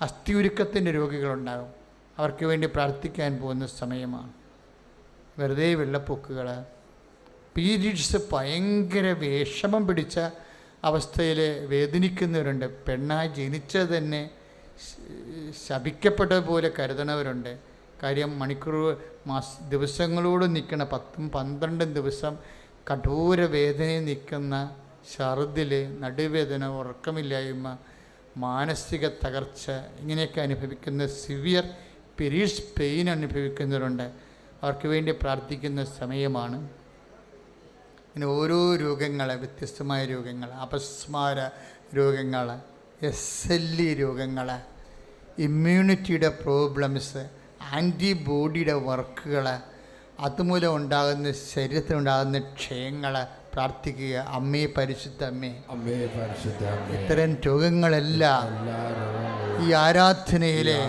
അസ്ഥിയുരുക്കത്തിൻ്റെ രോഗികളുണ്ടാകും, അവർക്ക് വേണ്ടി പ്രാർത്ഥിക്കാൻ പോകുന്ന സമയമാണ്. വെറുതെ വെള്ളപ്പൊക്കുകൾ, പീരീഡ്സ് ഭയങ്കര വിഷമം പിടിച്ച അവസ്ഥയിൽ വേദനിക്കുന്നവരുണ്ട്. പെണ്ണായി ജനിച്ചത് തന്നെ ശപിക്കപ്പെട്ടതുപോലെ കരുതണവരുണ്ട്. കാര്യം ദിവസങ്ങളോട് നിൽക്കുന്ന 10-12 ദിവസം കഠോര വേദനയിൽ നിൽക്കുന്ന ഛർദിൽ, നടുവേദന, ഉറക്കമില്ലായ്മ, മാനസിക തകർച്ച, ഇങ്ങനെയൊക്കെ അനുഭവിക്കുന്ന സിവിയർ പീരീഡ്സ് പെയിൻ അനുഭവിക്കുന്നവരുണ്ട്. അവർക്ക് വേണ്ടി പ്രാർത്ഥിക്കുന്ന സമയമാണ്. ഇങ്ങനെ ഓരോ രോഗങ്ങൾ, വ്യത്യസ്തമായ രോഗങ്ങൾ, അപസ്മാര രോഗങ്ങൾ, SLE രോഗങ്ങൾ, ഇമ്മ്യൂണിറ്റിയുടെ പ്രോബ്ലംസ്, ആൻറ്റിബോഡിയുടെ വർക്കുകൾ, അതുമൂലം ഉണ്ടാകുന്ന ശരീരത്തിനുണ്ടാകുന്ന ക്ഷയങ്ങൾ പ്രാർത്ഥിക്കുക. അമ്മേ പരിശുദ്ധ അമ്മേ, ഇത്തരം രോഗങ്ങളെല്ലാം ഈ ആരാധനയിലെ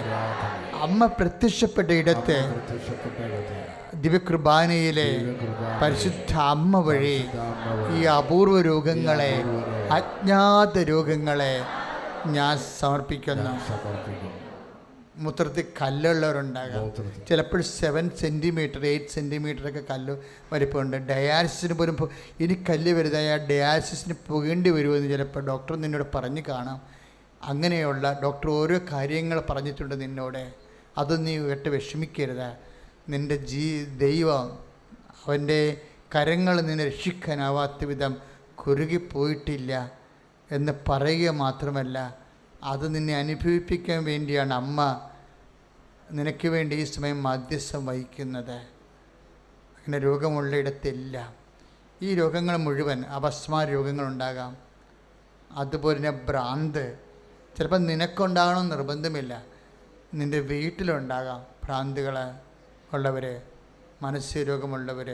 അമ്മ പ്രത്യക്ഷപ്പെട്ട ഇടത്ത് ദിവ്യകൃപാനയിലെ പരിശുദ്ധ അമ്മ വഴി ഈ അപൂർവ രോഗങ്ങളെ, അജ്ഞാത രോഗങ്ങളെ ഞാൻ സമർപ്പിക്കുന്നു. മൂത്രത്തിൽ കല്ലുള്ളവരുണ്ടാകാം, ചിലപ്പോൾ 7 സെൻറ്റിമീറ്റർ 8 സെൻറ്റിമീറ്ററൊക്കെ കല്ല് വലിപ്പമുണ്ട്. ഡയാലിസിന് പോലും ഇനി കല്ല് വരുന്നതായ ഡയാലിസിന് പോകേണ്ടി വരുമെന്ന് ചിലപ്പോൾ ഡോക്ടർ നിന്നോട് പറഞ്ഞു കാണാം. അങ്ങനെയുള്ള ഡോക്ടർ ഓരോ കാര്യങ്ങൾ പറഞ്ഞിട്ടുണ്ട് നിന്നോട്. അത് നീ കേട്ട് വിഷമിക്കരുത്. നിൻ്റെ ദൈവം അവൻ്റെ കരങ്ങൾ നിന്നെ രക്ഷിക്കാനാവാത്ത വിധം കുറുകിപ്പോയിട്ടില്ല എന്ന് പറയുക മാത്രമല്ല, അത് നിന്നെ അനുഭവിപ്പിക്കാൻ വേണ്ടിയാണ് അമ്മ നിനക്ക് വേണ്ടി ഈ സമയം മധ്യസ്ഥം വഹിക്കുന്നത്. അങ്ങനെ രോഗമുള്ളയിടത്തെല്ലാം ഈ രോഗങ്ങൾ മുഴുവൻ അപസ്മാര രോഗങ്ങളുണ്ടാകാം. അതുപോലെ തന്നെ ഭ്രാന്ത് ചിലപ്പോൾ നിനക്കുണ്ടാകണമെന്ന് നിർബന്ധമില്ല, നിൻ്റെ വീട്ടിലുണ്ടാകാം. ഭ്രാന്തുകൾ ഉള്ളവർ, മാനസിക രോഗമുള്ളവർ,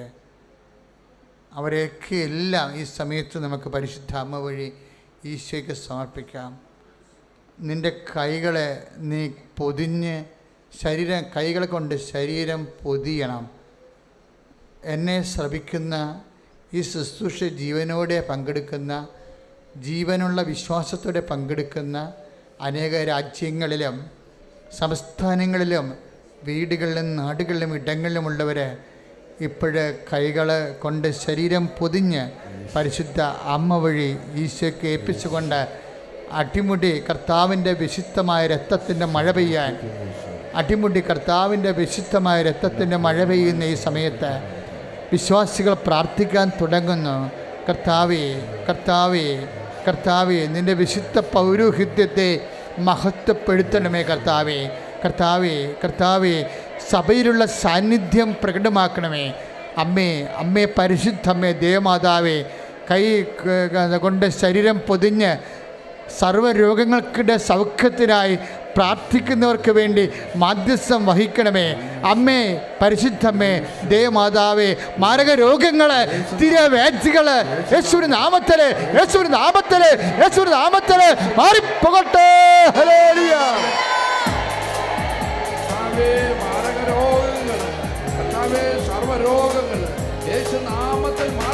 അവരെയൊക്കെ എല്ലാം ഈ സമയത്ത് നമുക്ക് പരിശുദ്ധ അമ്മ വഴി ഈശോയ്ക്ക് സമർപ്പിക്കാം. നിൻ്റെ കൈകളെ നീ പൊതിഞ്ഞ് കൈകളെ കൊണ്ട് ശരീരം പൊതിയണം. എന്നെ ശ്രമിക്കുന്ന ഈ ശുശ്രൂഷ ജീവനോടെ പങ്കെടുക്കുന്ന, ജീവനുള്ള വിശ്വാസത്തോടെ പങ്കെടുക്കുന്ന അനേക രാജ്യങ്ങളിലും സംസ്ഥാനങ്ങളിലും വീടുകളിലും നാടുകളിലും ഇടങ്ങളിലുമുള്ളവർ ഇപ്പോഴ് കൈകൾ കൊണ്ട് ശരീരം പൊതിഞ്ഞ് പരിശുദ്ധ അമ്മ വഴി ഈശോയ്ക്ക് ഏൽപ്പിച്ചുകൊണ്ട് അടിമുടി കർത്താവിൻ്റെ വിശുദ്ധമായ രക്തത്തിൻ്റെ മഴ പെയ്യാൻ, അടിമുടി കർത്താവിൻ്റെ വിശുദ്ധമായ രക്തത്തിൻ്റെ മഴ പെയ്യുന്ന ഈ സമയത്ത് വിശ്വാസികൾ പ്രാർത്ഥിക്കാൻ തുടങ്ങുന്നു. കർത്താവേ, കർത്താവേ, കർത്താവേ, നിൻ്റെ വിശുദ്ധ പൗരോഹിത്യത്തെ മഹത്വപ്പെടുത്തണമേ. കർത്താവേ, കർത്താവേ, കർത്താവേ, സഭയിലുള്ള സാന്നിധ്യം പ്രകടമാക്കണമേ. അമ്മേ, അമ്മേ, പരിശുദ്ധമ്മേ, ദേവമാതാവേ, കൈ കൊണ്ട് ശരീരം പൊതിഞ്ഞ് സർവ്വരോഗങ്ങൾക്കിടെ സൗഖ്യത്തിനായി പ്രാർത്ഥിക്കുന്നവർക്ക് വേണ്ടി മാധ്യസ്ഥം വഹിക്കണമേ. അമ്മേ, പരിശുദ്ധമ്മേ, ദേവമാതാവേ, മാരക രോഗങ്ങൾ, സ്ഥിരവേദികൾ യേശുവിന്റെ നാമത്തിൽ, യേശുവിന്റെ നാമത്തിൽ, യേശുവിന്റെ നാമത്തിൽ മാറിപ്പോകട്ടെ. ഹല്ലേലൂയ.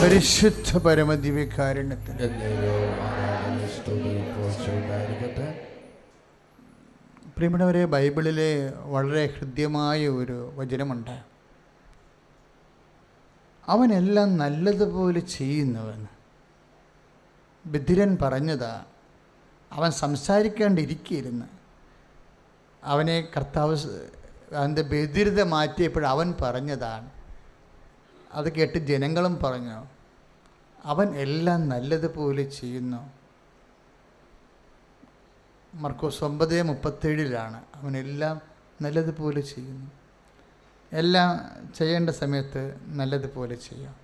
പരിശുദ്ധ പരമദിവ്യകാരുണ്യത്തിന് പ്രിയപ്പെട്ടവരെ, ബൈബിളിലെ വളരെ ഹൃദ്യമായ ഒരു വചനമുണ്ട്. അവനെല്ലാം നല്ലതുപോലെ ചെയ്യുന്നവൻ. ബധിരൻ പറഞ്ഞതാ. അവൻ സംസാരിക്കാണ്ടിരിക്കുകയായിരുന്നു. അവനെ കർത്താവ് അവൻ്റെ ബധിരത മാറ്റിയപ്പോൾ അവൻ പറഞ്ഞതാണ്. അത് കേട്ട് ജനങ്ങളും പറഞ്ഞു, അവൻ എല്ലാം നല്ലതുപോലെ ചെയ്യുന്നു. മർക്കോസ് 9:37 അവനെല്ലാം നല്ലതുപോലെ ചെയ്യുന്നു. എല്ലാം ചെയ്യേണ്ട സമയത്ത് നല്ലതുപോലെ ചെയ്യാം.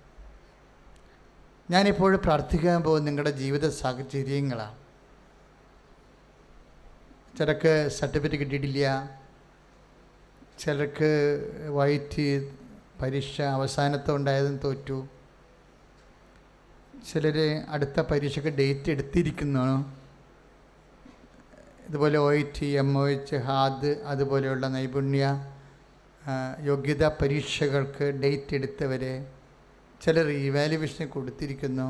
ഞാനിപ്പോൾ പ്രാർത്ഥിക്കാൻ പോകുന്ന നിങ്ങളുടെ ജീവിത സാഹചര്യങ്ങളാണ്. ചിലർക്ക് സർട്ടിഫിക്കറ്റ് കിട്ടിയിട്ടില്ല, ചിലർക്ക് വൈറ്റ് പരീക്ഷ അവസാനത്തെ ഉണ്ടായതും തോറ്റു, ചിലർ അടുത്ത പരീക്ഷയ്ക്ക് ഡേറ്റ് എടുത്തിരിക്കുന്നു. ഇതുപോലെ OIT, MOH, ഹാദ് അതുപോലെയുള്ള നൈപുണ്യ യോഗ്യതാ പരീക്ഷകൾക്ക് ഡേറ്റ് എടുത്തവർ, ചിലർ ഇവാലുവേഷന് കൊടുത്തിരിക്കുന്നു.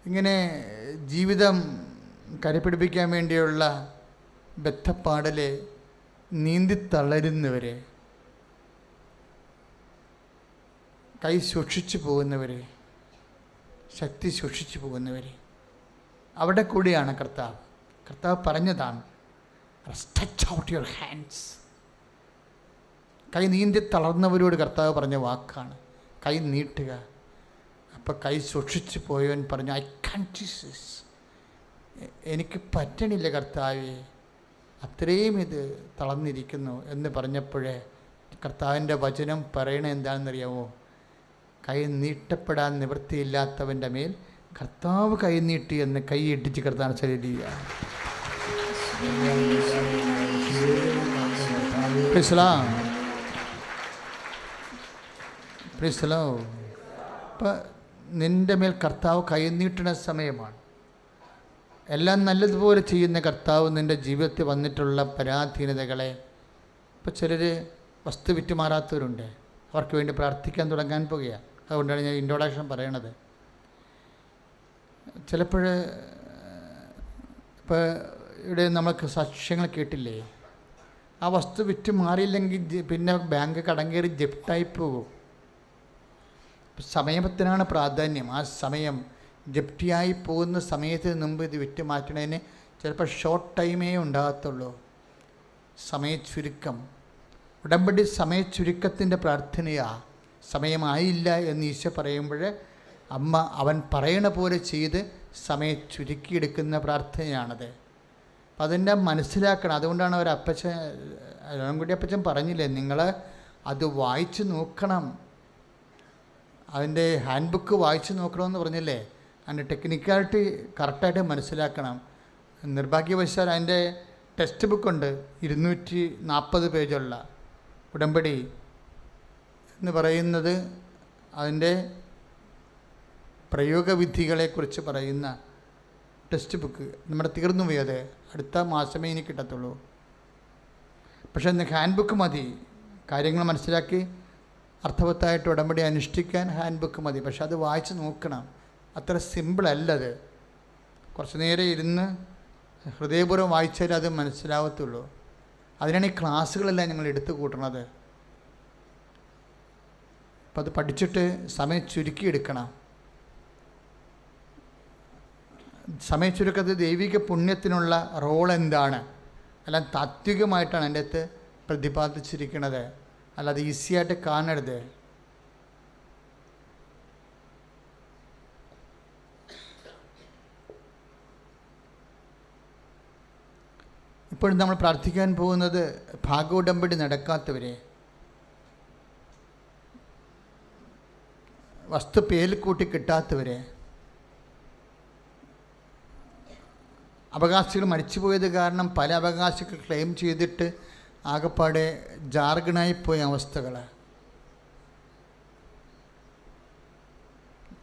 ഇങ്ങനെ ജീവിതം കരപിടിപ്പിക്കാൻ വേണ്ടിയുള്ള ബദ്ധപ്പാടൽ നീന്തി തളരുന്നവർ, കൈ സൂക്ഷിച്ചു പോകുന്നവർ, ശക്തി സൂക്ഷിച്ചു പോകുന്നവർ, അവിടെ കൂടിയാണ് കർത്താവ് പറഞ്ഞതാണ്, സ്ട്രെച്ച് ഔട്ട് യുവർ ഹാൻഡ്സ്. കൈ നീന്തി തളർന്നവരോട് കർത്താവ് പറഞ്ഞ വാക്കാണ്, കൈ നീട്ടുക. അപ്പോൾ കൈ സൂക്ഷിച്ചു പോയവൻ പറഞ്ഞു, ഐ കാൻറ്റ് ജീസസ്, എനിക്ക് പറ്റണില്ല കർത്താവേ, അത്രയും ഇത് തളർന്നിരിക്കുന്നു എന്ന് പറഞ്ഞപ്പോഴേ കർത്താവിൻ്റെ വചനം പറയണത് എന്താണെന്നറിയാമോ? കൈ നീട്ടപ്പെടാൻ നിവൃത്തിയില്ലാത്തവൻ്റെ മേൽ കർത്താവ് കൈ നീട്ടി എന്ന് കൈ ഇട്ടിച്ച് കർത്താവ് ശരീരിക്കുക. ഇപ്പം നിൻ്റെ മേൽ കർത്താവ് കൈ നീട്ടുന്ന സമയമാണ്. എല്ലാം നല്ലതുപോലെ ചെയ്യുന്ന കർത്താവ് നിൻ്റെ ജീവിതത്തിൽ വന്നിട്ടുള്ള പരാധീനതകളെ ഇപ്പോൾ ചിലർ വസ്തു വിറ്റുമാറാത്തവരുണ്ട്. അവർക്ക് വേണ്ടി പ്രാർത്ഥിക്കാൻ തുടങ്ങാൻ പോകുകയാണ്. അതുകൊണ്ടാണ് ഞാൻ ഇൻട്രൊഡക്ഷൻ പറയണത്. ചിലപ്പോൾ ഇപ്പോൾ ഇവിടെ നമുക്ക് സാക്ഷ്യങ്ങൾ കേട്ടില്ലേ, ആ വസ്തു വിറ്റ് മാറിയില്ലെങ്കിൽ പിന്നെ ബാങ്ക് കടം കയറി ജപ്റ്റായി പോകും. സമയത്തിനാണ് പ്രാധാന്യം. ആ സമയം ജപ്തിയായി പോകുന്ന സമയത്തിന് മുമ്പ് ഇത് വിറ്റ് മാറ്റണതിന് ചിലപ്പോൾ ഷോർട്ട് ടൈമേ ഉണ്ടാകത്തുള്ളൂ. സമയച്ചുരുക്കം. ഉടമ്പടി സമയച്ചുരുക്കത്തിൻ്റെ പ്രാർത്ഥനയാണ്. സമയമായില്ല എന്ന് ഈശോ പറയുമ്പോൾ അമ്മ അവൻ പറയണ പോലെ ചെയ്ത് സമയം ചുരുക്കിയെടുക്കുന്ന പ്രാർത്ഥനയാണത്. അപ്പം അതിൻ്റെ മനസ്സിലാക്കണം. അതുകൊണ്ടാണ് ഒരു അപ്പച്ചൻ, അരുൺകുട്ടി അപ്പച്ചൻ പറഞ്ഞില്ലേ, നിങ്ങൾ അത് വായിച്ച് നോക്കണം, അതിൻ്റെ ഹാൻഡ് ബുക്ക് വായിച്ച് നോക്കണമെന്ന് പറഞ്ഞില്ലേ. അതിൻ്റെ ടെക്നിക്കാലിറ്റി കറക്റ്റായിട്ട് മനസ്സിലാക്കണം. നിർഭാഗ്യവശാൽ അതിൻ്റെ ടെക്സ്റ്റ് ബുക്കുണ്ട് 240 പേജുള്ള ഉടമ്പടി എന്ന് പറയുന്നത്. അതിൻ്റെ പ്രയോഗവിധികളെക്കുറിച്ച് പറയുന്ന ടെക്സ്റ്റ് ബുക്ക് നമ്മുടെ തീർന്നു പോയി. അത് അടുത്ത മാസമേ ഇനി കിട്ടത്തുള്ളൂ. പക്ഷേ ഹാൻഡ് ബുക്ക് മതി. കാര്യങ്ങൾ മനസ്സിലാക്കി അർത്ഥവത്തായിട്ട് ഉടമ്പടി അനുഷ്ഠിക്കാൻ ഹാൻഡ് ബുക്ക് മതി. പക്ഷെ അത് വായിച്ച് നോക്കണം. അത്ര സിമ്പിളല്ലത്. കുറച്ച് നേരം ഇരുന്ന് ഹൃദയപൂർവ്വം വായിച്ചാലേ അത് മനസ്സിലാവത്തുള്ളൂ. അതിനാണ് ഈ ക്ലാസ്സുകളെല്ലാം ഞങ്ങൾ എടുത്തു കൂട്ടണത്. അപ്പം അത് പഠിച്ചിട്ട് സമയം ചുരുക്കിയെടുക്കണം. സമയച്ചുരുക്കത്തിൽ ദൈവിക പുണ്യത്തിനുള്ള റോൾ എന്താണ്, എല്ലാം താത്വികമായിട്ടാണ് എൻ്റെ അടുത്ത് പ്രതിപാദിച്ചിരിക്കുന്നത്. അല്ലാതെ ഈസിയായിട്ട് കാണരുത്. ഇപ്പോഴും നമ്മൾ പ്രാർത്ഥിക്കാൻ പോകുന്നത് ഭാഗോടമ്പടി നടക്കാത്തവരെ, വസ്തു പേരിൽ കൂട്ടി കിട്ടാത്തവരെ, അവകാശികൾ മരിച്ചുപോയത് കാരണം പല അവകാശികൾ ക്ലെയിം ചെയ്തിട്ട് ആകെപ്പാടെ ജാർഗണായിപ്പോയ അവസ്ഥകൾ,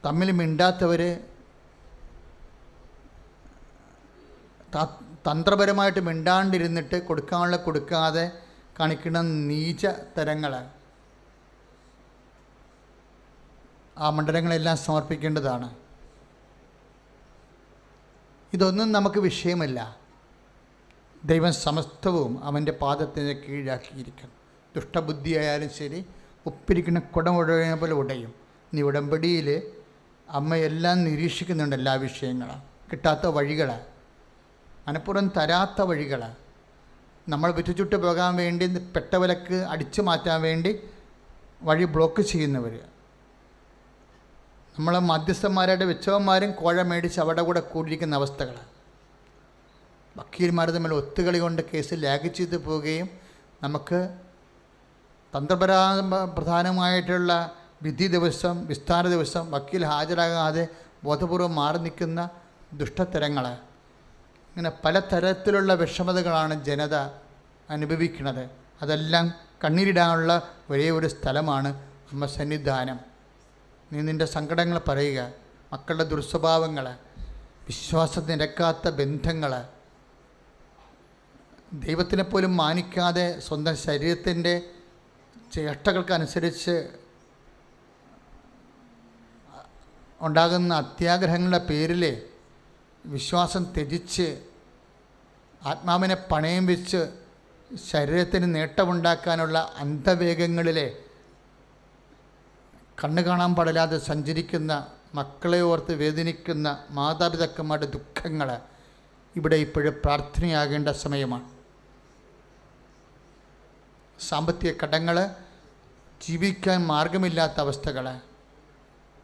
തമ്മിൽ മിണ്ടാത്തവർ, തന്ത്രപരമായിട്ട് മിണ്ടാണ്ടിരുന്നിട്ട് കൊടുക്കാനുള്ള കൊടുക്കാതെ കാണിക്കുന്ന നീച തരങ്ങൾ, ആ മണ്ഡലങ്ങളെല്ലാം സമർപ്പിക്കേണ്ടതാണ്. ഇതൊന്നും നമുക്ക് വിഷയമല്ല. ദൈവം സമസ്തവും അവൻ്റെ പാദത്തിന് കീഴാക്കിയിരിക്കണം. ദുഷ്ടബുദ്ധിയായാലും ശരി, ഉപ്പിരിക്കുന്ന കുടമുഴയുന്ന പോലെ ഉടയും. നീ ഉടമ്പടിയിൽ അമ്മയെല്ലാം നിരീക്ഷിക്കുന്നുണ്ട്. എല്ലാ വിഷയങ്ങളും കിട്ടാത്ത വഴികൾ, മനഃപൂർവ്വം തരാത്ത വഴികൾ, നമ്മൾ വിറ്റുചുട്ട് പോകാൻ വേണ്ടി പെട്ടവലക്ക് അടിച്ചു മാറ്റാൻ വേണ്ടി വഴി ബ്ലോക്ക് ചെയ്യുന്നവർ, നമ്മൾ മധ്യസ്ഥന്മാരായിട്ട് വെച്ചവന്മാരും കോഴ മേടിച്ച് അവിടെ കൂടെ കൂടിയിരിക്കുന്ന അവസ്ഥകൾ, വക്കീൽമാർ തമ്മിൽ ഒത്തുകളി കൊണ്ട് കേസ് ലാഗ് ചെയ്ത് പോവുകയും നമുക്ക് പ്രധാനമായിട്ടുള്ള വിധി ദിവസം, വിസ്താര ദിവസം വക്കീൽ ഹാജരാകാതെ ബോധപൂർവം മാറി നിൽക്കുന്ന ദുഷ്ടത്തരങ്ങൾ, ഇങ്ങനെ പലതരത്തിലുള്ള വിഷമതകളാണ് ജനത അനുഭവിക്കുന്നത്. അതെല്ലാം കണ്ണീരിടാനുള്ള ഒരേ ഒരു സ്ഥലമാണ് അമ്മ സന്നിധാനം. നീ നിൻ്റെ സങ്കടങ്ങൾ പറയുക, മക്കളുടെ ദുർസ്വഭാവങ്ങൾ, വിശ്വാസം നിരക്കാത്ത ബന്ധങ്ങൾ, ദൈവത്തിനെ പോലും മാനിക്കാതെ സ്വന്തം ശരീരത്തിൻ്റെ ചേഷ്ടകൾക്കനുസരിച്ച് ഉണ്ടാകുന്ന അത്യാഗ്രഹങ്ങളുടെ പേരിൽ വിശ്വാസം ത്യജിച്ച് ആത്മാവിനെ പണയം വെച്ച് ശരീരത്തിന് നേട്ടമുണ്ടാക്കാനുള്ള അന്ധവേഗങ്ങളിലെ കണ്ണു കാണാൻ പാടില്ലാതെ സഞ്ചരിക്കുന്ന മക്കളെ ഓർത്ത് വേദനിക്കുന്ന മാതാപിതാക്കന്മാരുടെ ദുഃഖങ്ങൾ ഇവിടെ ഇപ്പോഴും പ്രാർത്ഥനയാകേണ്ട സമയമാണ്. സാമ്പത്തിക കടങ്ങൾ, ജീവിക്കാൻ മാർഗമില്ലാത്ത അവസ്ഥകൾ,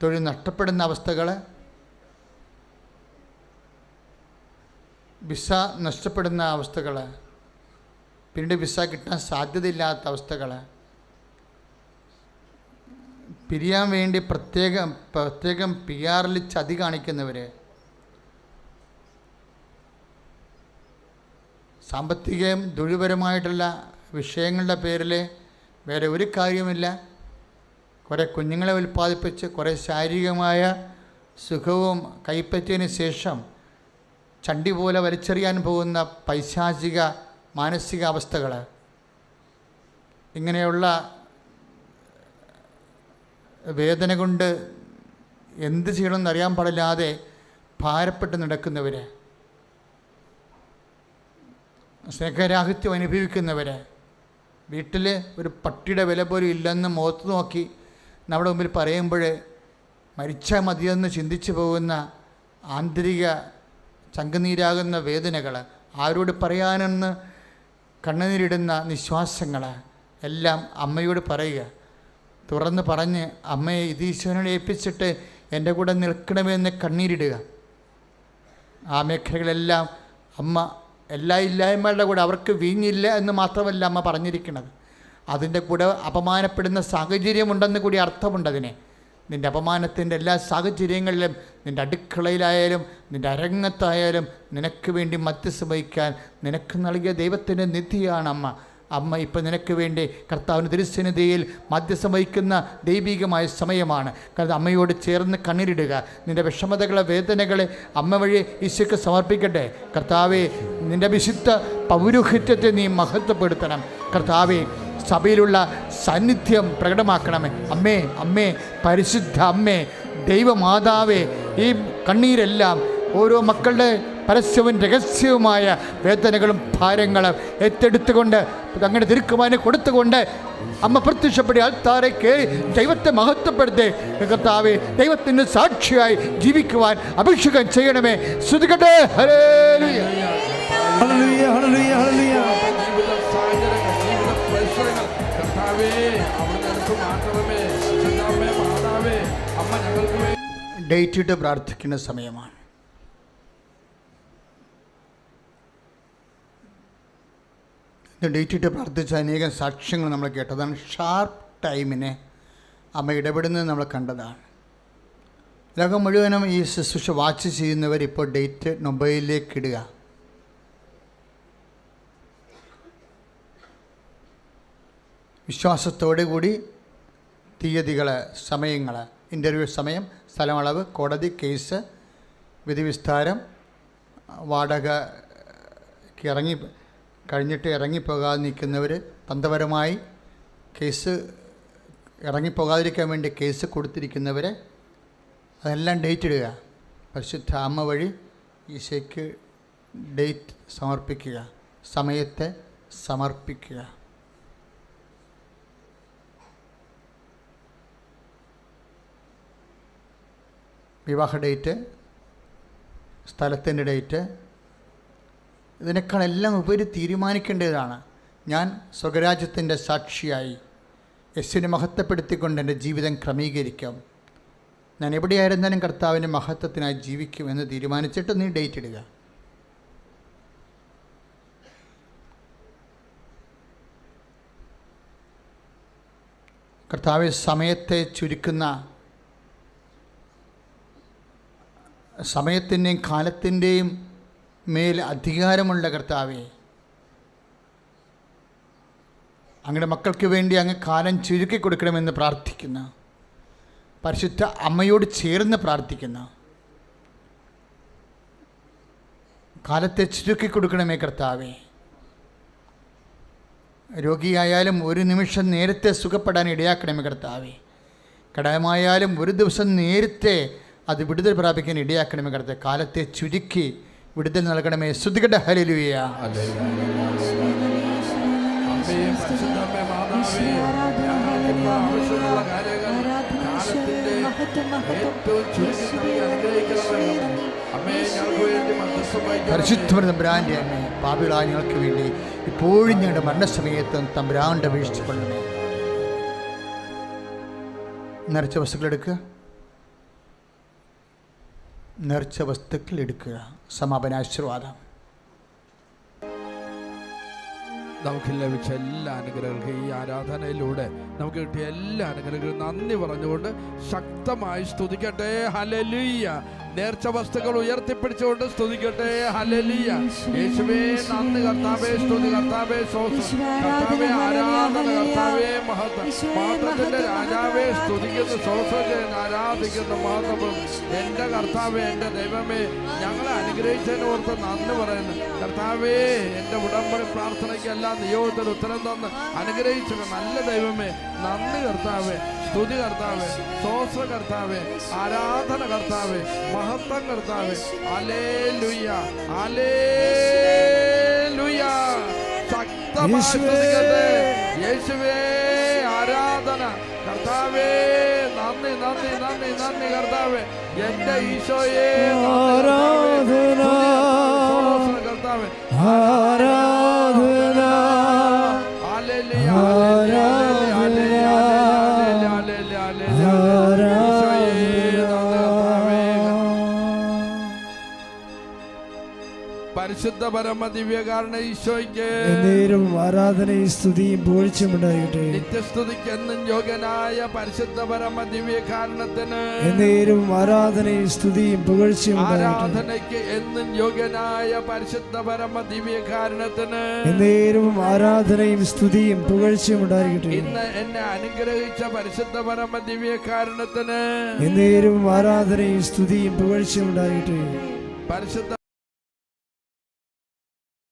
തൊഴിൽ നഷ്ടപ്പെടുന്ന അവസ്ഥകൾ, വിസ നഷ്ടപ്പെടുന്ന അവസ്ഥകൾ, പിന്നീട് വിസ കിട്ടാൻ സാധ്യതയില്ലാത്ത അവസ്ഥകൾ, പിരിയാൻ വേണ്ടി പ്രത്യേകം PR ചതി കാണിക്കുന്നവർ, സാമ്പത്തികം തൊഴിൽപരമായിട്ടുള്ള വിഷയങ്ങളുടെ പേരിൽ വേറെ ഒരു കാര്യമില്ല, കുറേ കുഞ്ഞുങ്ങളെ ഉൽപ്പാദിപ്പിച്ച് കുറേ ശാരീരികമായ സുഖവും കൈപ്പറ്റിയതിന് ശേഷം ചണ്ടി പോലെ വലിച്ചെറിയാൻ പോകുന്ന പൈശാചിക മാനസിക അവസ്ഥകൾ, ഇങ്ങനെയുള്ള വേദന കൊണ്ട് എന്ത് ചെയ്യണമെന്ന് അറിയാൻ പാടില്ലാതെ ഭാരപ്പെട്ട് നടക്കുന്നവർ, സ്നേഹരാഹിത്യം അനുഭവിക്കുന്നവർ, വീട്ടിൽ ഒരു പട്ടിയുടെ വില പോലും ഇല്ലെന്ന് മുഖത്ത് നോക്കി നമ്മുടെ മുമ്പിൽ പറയുമ്പോൾ മരിച്ചാൽ മതിയെന്ന് ചിന്തിച്ചു പോകുന്ന ആന്തരിക ചങ്കനീരാകുന്ന വേദനകൾ, ആരോട് പറയാനെന്ന് കണ്ണുനീരിടുന്ന നിശ്വാസങ്ങൾ എല്ലാം അമ്മയോട് പറയുക. തുറന്ന് പറഞ്ഞ് അമ്മയെ ഈശോനോട് ഏൽപ്പിച്ചിട്ട് എൻ്റെ കൂടെ നിൽക്കണമെന്ന് കണ്ണീരിടുക. ആ മേഖലകളെല്ലാം അമ്മ എല്ലാ ഇല്ലായ്മകളുടെ കൂടെ അവർക്ക് വീഞ്ഞില്ല എന്ന് മാത്രമല്ല അമ്മ പറഞ്ഞിരിക്കുന്നത്, അതിൻ്റെ കൂടെ അപമാനപ്പെടുന്ന സാഹചര്യമുണ്ടെന്ന് കൂടി അർത്ഥമുണ്ടതിനെ. നിൻ്റെ അപമാനത്തിൻ്റെ എല്ലാ സാഹചര്യങ്ങളിലും, നിൻ്റെ അടുക്കളയിലായാലും നിൻ്റെ അരങ്ങത്തായാലും നിനക്ക് വേണ്ടി മധ്യസ്ഥം വഹിക്കാൻ നിനക്ക് നൽകിയ ദൈവത്തിൻ്റെ നിധിയാണ് അമ്മ. അമ്മ ഇപ്പം നിനക്ക് വേണ്ടി കർത്താവിൻ്റെ തിരുസന്നിധിയിൽ മധ്യസ്ഥം വഹിക്കുന്ന ദൈവികമായ സമയമാണ്. കാരണം അമ്മയോട് ചേർന്ന് കണ്ണീരിടുക. നിൻ്റെ വിഷമതകളെ, വേദനകളെ അമ്മ വഴി ഈശോയ്ക്ക് സമർപ്പിക്കട്ടെ. കർത്താവേ, നിൻ്റെ വിശുദ്ധ പൗരോഹിത്യത്തെ നീ മഹത്വപ്പെടുത്തണം. കർത്താവേ, സഭയിലുള്ള സാന്നിധ്യം പ്രകടമാക്കണമേ. അമ്മേ, അമ്മേ, പരിശുദ്ധ അമ്മേ, ദൈവമാതാവേ, ഈ കണ്ണീരെല്ലാം ഓരോ മക്കളുടെ പരസ്യവും രഹസ്യവുമായ വേദനകളും ഭാരങ്ങളും ഏറ്റെടുത്തുകൊണ്ട് അങ്ങനെ തിരുക്കുവാനെ കൊടുത്തുകൊണ്ട് അമ്മ പ്രത്യക്ഷപ്പെടി ആൾത്താരെ ദൈവത്തെ മഹത്വപ്പെടുത്തി കർത്താവേ, ദൈവത്തിൻ്റെ സാക്ഷിയായി ജീവിക്കുവാൻ അഭിഷേകം ചെയ്യണമേ. സ്തുതിക്കട്ടെ. ഹല്ലേലൂയ, ഹല്ലേലൂയ, ഹല്ലേലൂയ, ഹല്ലേലൂയ. ഡേറ്റ് ഇട്ട് പ്രാർത്ഥിക്കുന്ന സമയമാണ്. ഡേറ്റ് ഇട്ട് പ്രാർത്ഥിച്ച അനേകം സാക്ഷ്യങ്ങൾ നമ്മൾ കേട്ടതാണ്. ഷാർപ്പ് ടൈമിനെ അമ്മ ഇടപെടുന്നത് നമ്മൾ കണ്ടതാണ്. ലോകം മുഴുവനും ഈ ശുശ്രൂഷ വാച്ച് ചെയ്യുന്നവർ ഇപ്പോൾ ഡേറ്റ് മൊബൈലിലേക്ക് ഇടുക. വിശ്വാസത്തോടു കൂടി തീയതികൾ, സമയങ്ങൾ, ഇൻ്റർവ്യൂ സമയം, സ്ഥലമളവ്, കോടതി, കേസ്, വിധിവിസ്താരം, വാടകയ്ക്ക് കഴിഞ്ഞിട്ട് ഇറങ്ങിപ്പോകാതെ നിൽക്കുന്നവർ, തന്ത്രപരമായി കേസ് ഇറങ്ങിപ്പോകാതിരിക്കാൻ വേണ്ടി കേസ് കൊടുത്തിരിക്കുന്നവർ, അതെല്ലാം ഡേറ്റ് ഇടുക. പരിശുദ്ധ അമ്മ വഴി ഈശോയ്ക്ക് ഡേറ്റ് സമർപ്പിക്കുക, സമയത്തെ സമർപ്പിക്കുക. വിവാഹ ഡേറ്റ്, സ്ഥലത്തിൻ്റെ ഡേറ്റ്, ഇതിനേക്കാളെല്ലാം ഉപരി തീരുമാനിക്കേണ്ടതാണ്. ഞാൻ സ്വകരാജ്യത്തിൻ്റെ സാക്ഷിയായി യേശുവിനെ മഹത്വപ്പെടുത്തിക്കൊണ്ട് എൻ്റെ ജീവിതം ക്രമീകരിക്കും. ഞാൻ എവിടെയായിരുന്നാലും കർത്താവിൻ്റെ മഹത്വത്തിനായി ജീവിക്കും എന്ന് തീരുമാനിച്ചിട്ട് നീ ഡേറ്റ് ഇടുക. കർത്താവ് സമയത്തെ ചുരുക്കുന്ന, സമയത്തിൻ്റെയും കാലത്തിൻ്റെയും മേൽ അധികാരമുള്ള കർത്താവേ, അങ്ങയുടെ മക്കൾക്ക് വേണ്ടി അങ്ങ് കാലം ചുരുക്കി കൊടുക്കണമെന്ന് പ്രാർത്ഥിക്കുന്നു. പരിശുദ്ധ അമ്മയോട് ചേർന്ന് പ്രാർത്ഥിക്കുന്നു. കാലത്തെ ചുരുക്കി കൊടുക്കണമേ കർത്താവേ. രോഗിയായാലും ഒരു നിമിഷം നേരത്തെ സുഖപ്പെടാൻ ഇടയാക്കണമേ കർത്താവേ. കടമായാലും ഒരു ദിവസം നേരത്തെ അത് വിടുതൽ പ്രാപിക്കാൻ ഇടയാക്കണമേ കർത്താവേ. കാലത്തെ ചുരുക്കി വിടുതൽ നൽകണമേ. സ്തുതിക്കട്ടെ. ഹല്ലേലൂയ. പരിശുദ്ധ തമ്പുരാൻ്റെ അമ്മേ, പാപികളായ ഞങ്ങൾക്ക് വേണ്ടി ഇപ്പോഴും ഞങ്ങളുടെ മരണസമയത്തും തമ്പുരാൻ്റെ അപേക്ഷിച്ചുകൊള്ളണമേ. നിറച്ച വസ്തുക്കൾ എടുക്കുക, നേർച്ച വസ്തുക്കൾ എടുക്കുക. സമാപനാശീർവാദം. നമുക്ക് ലഭിച്ച എല്ലാ അനുഗ്രഹങ്ങൾക്കും ഈ ആരാധനയിലൂടെ നമുക്ക് കിട്ടിയ എല്ലാ അനുഗ്രഹങ്ങളും നന്ദി പറഞ്ഞുകൊണ്ട് ശക്തമായി സ്തുതിക്കട്ടെ. ഹല്ലേലൂയ. നേർച്ച വസ്തുക്കൾ ഉയർത്തിപ്പിടിച്ചുകൊണ്ട് സ്തുതിക്കട്ടെ. ഹല്ലേലൂയ. യേശുവേ നന്ദി, കർത്താവേ സ്തുതി, കർത്താവേ സ്തോത്രം, കർത്താവേ ആരാധന, കർത്താവേ മഹത്വം, മഹത്വത്തിന്റെ രാജാവേ സ്തുതിക്കുന്നു, സ്തോത്രം ചെയ്യുന്നു, ആരാധിക്കുന്നു, മഹത്വം. എൻ്റെ കർത്താവേ, എൻ്റെ ദൈവമേ, ഞങ്ങളെ അനുഗ്രഹിച്ചതിന് ഓർത്ത് നന്ദി പറയുന്നു. കർത്താവേ, എൻ്റെ ഉടമ്പടി പ്രാർത്ഥനയ്ക്ക് എല്ലാ നിയോഗത്തിനും ഉത്തരം തന്ന് അനുഗ്രഹിച്ച നല്ല ദൈവമേ, നന്ദി കർത്താവേ, സ്തുതി കർത്താവേ, സ്തോത്ര കർത്താവേ, ആരാധന കർത്താവേ, മഹത്വം കർത്താവേ. Hallelujah, hallelujah. ശക്തമായി സ്തുതിക്കട്ടെ യേശുവേ. ആരാധന കർത്താവേ, നന്ദി നന്ദി നന്ദി നന്ദി കർത്താവേ, എന്റെ ഈശോയെ ആരാധന, കർത്താവേ. ആരാധന, ഹല്ലേലൂയ, ഹല്ലേലൂയ, ഹല്ലേലൂയ, ഹല്ലേലൂയ, ഹല്ലേലൂയ. ഈശോയെ നന്ദി കർത്താവേ. പരിശുദ്ധ പരമ ദിവ്യകാരണ ഈശോയ്ക്ക് എന്നേരവും ആരാധനയും സ്തുതിയും പുകഴ്ചയും ഉണ്ടാകട്ടെ. നിത്യസ്തുതിക്ക് എന്നും യോഗ്യനായ പരിശുദ്ധ പരമ ദിവ്യകാരണത്തിന് എന്നേരവും ആരാധനയും സ്തുതിയും പുകഴ്ചയും ഉണ്ടാകട്ടെ. ആരാധനയ്ക്ക് എന്നും യോഗ്യനായ പരിശുദ്ധ പരമ ദിവ്യകാരണത്തിന് എന്നേരവും ആരാധനയും സ്തുതിയും പുകഴ്ചയും ഉണ്ടാകട്ടെ. ഇന്ന് എന്നെ അനുഗ്രഹിച്ച പരിശുദ്ധ പരമ ദിവ്യകാരണത്തിന് എന്നേരവും ആരാധനയും സ്തുതിയും പുകഴ്ചയും ഉണ്ടാകട്ടെ. പരിശുദ്ധ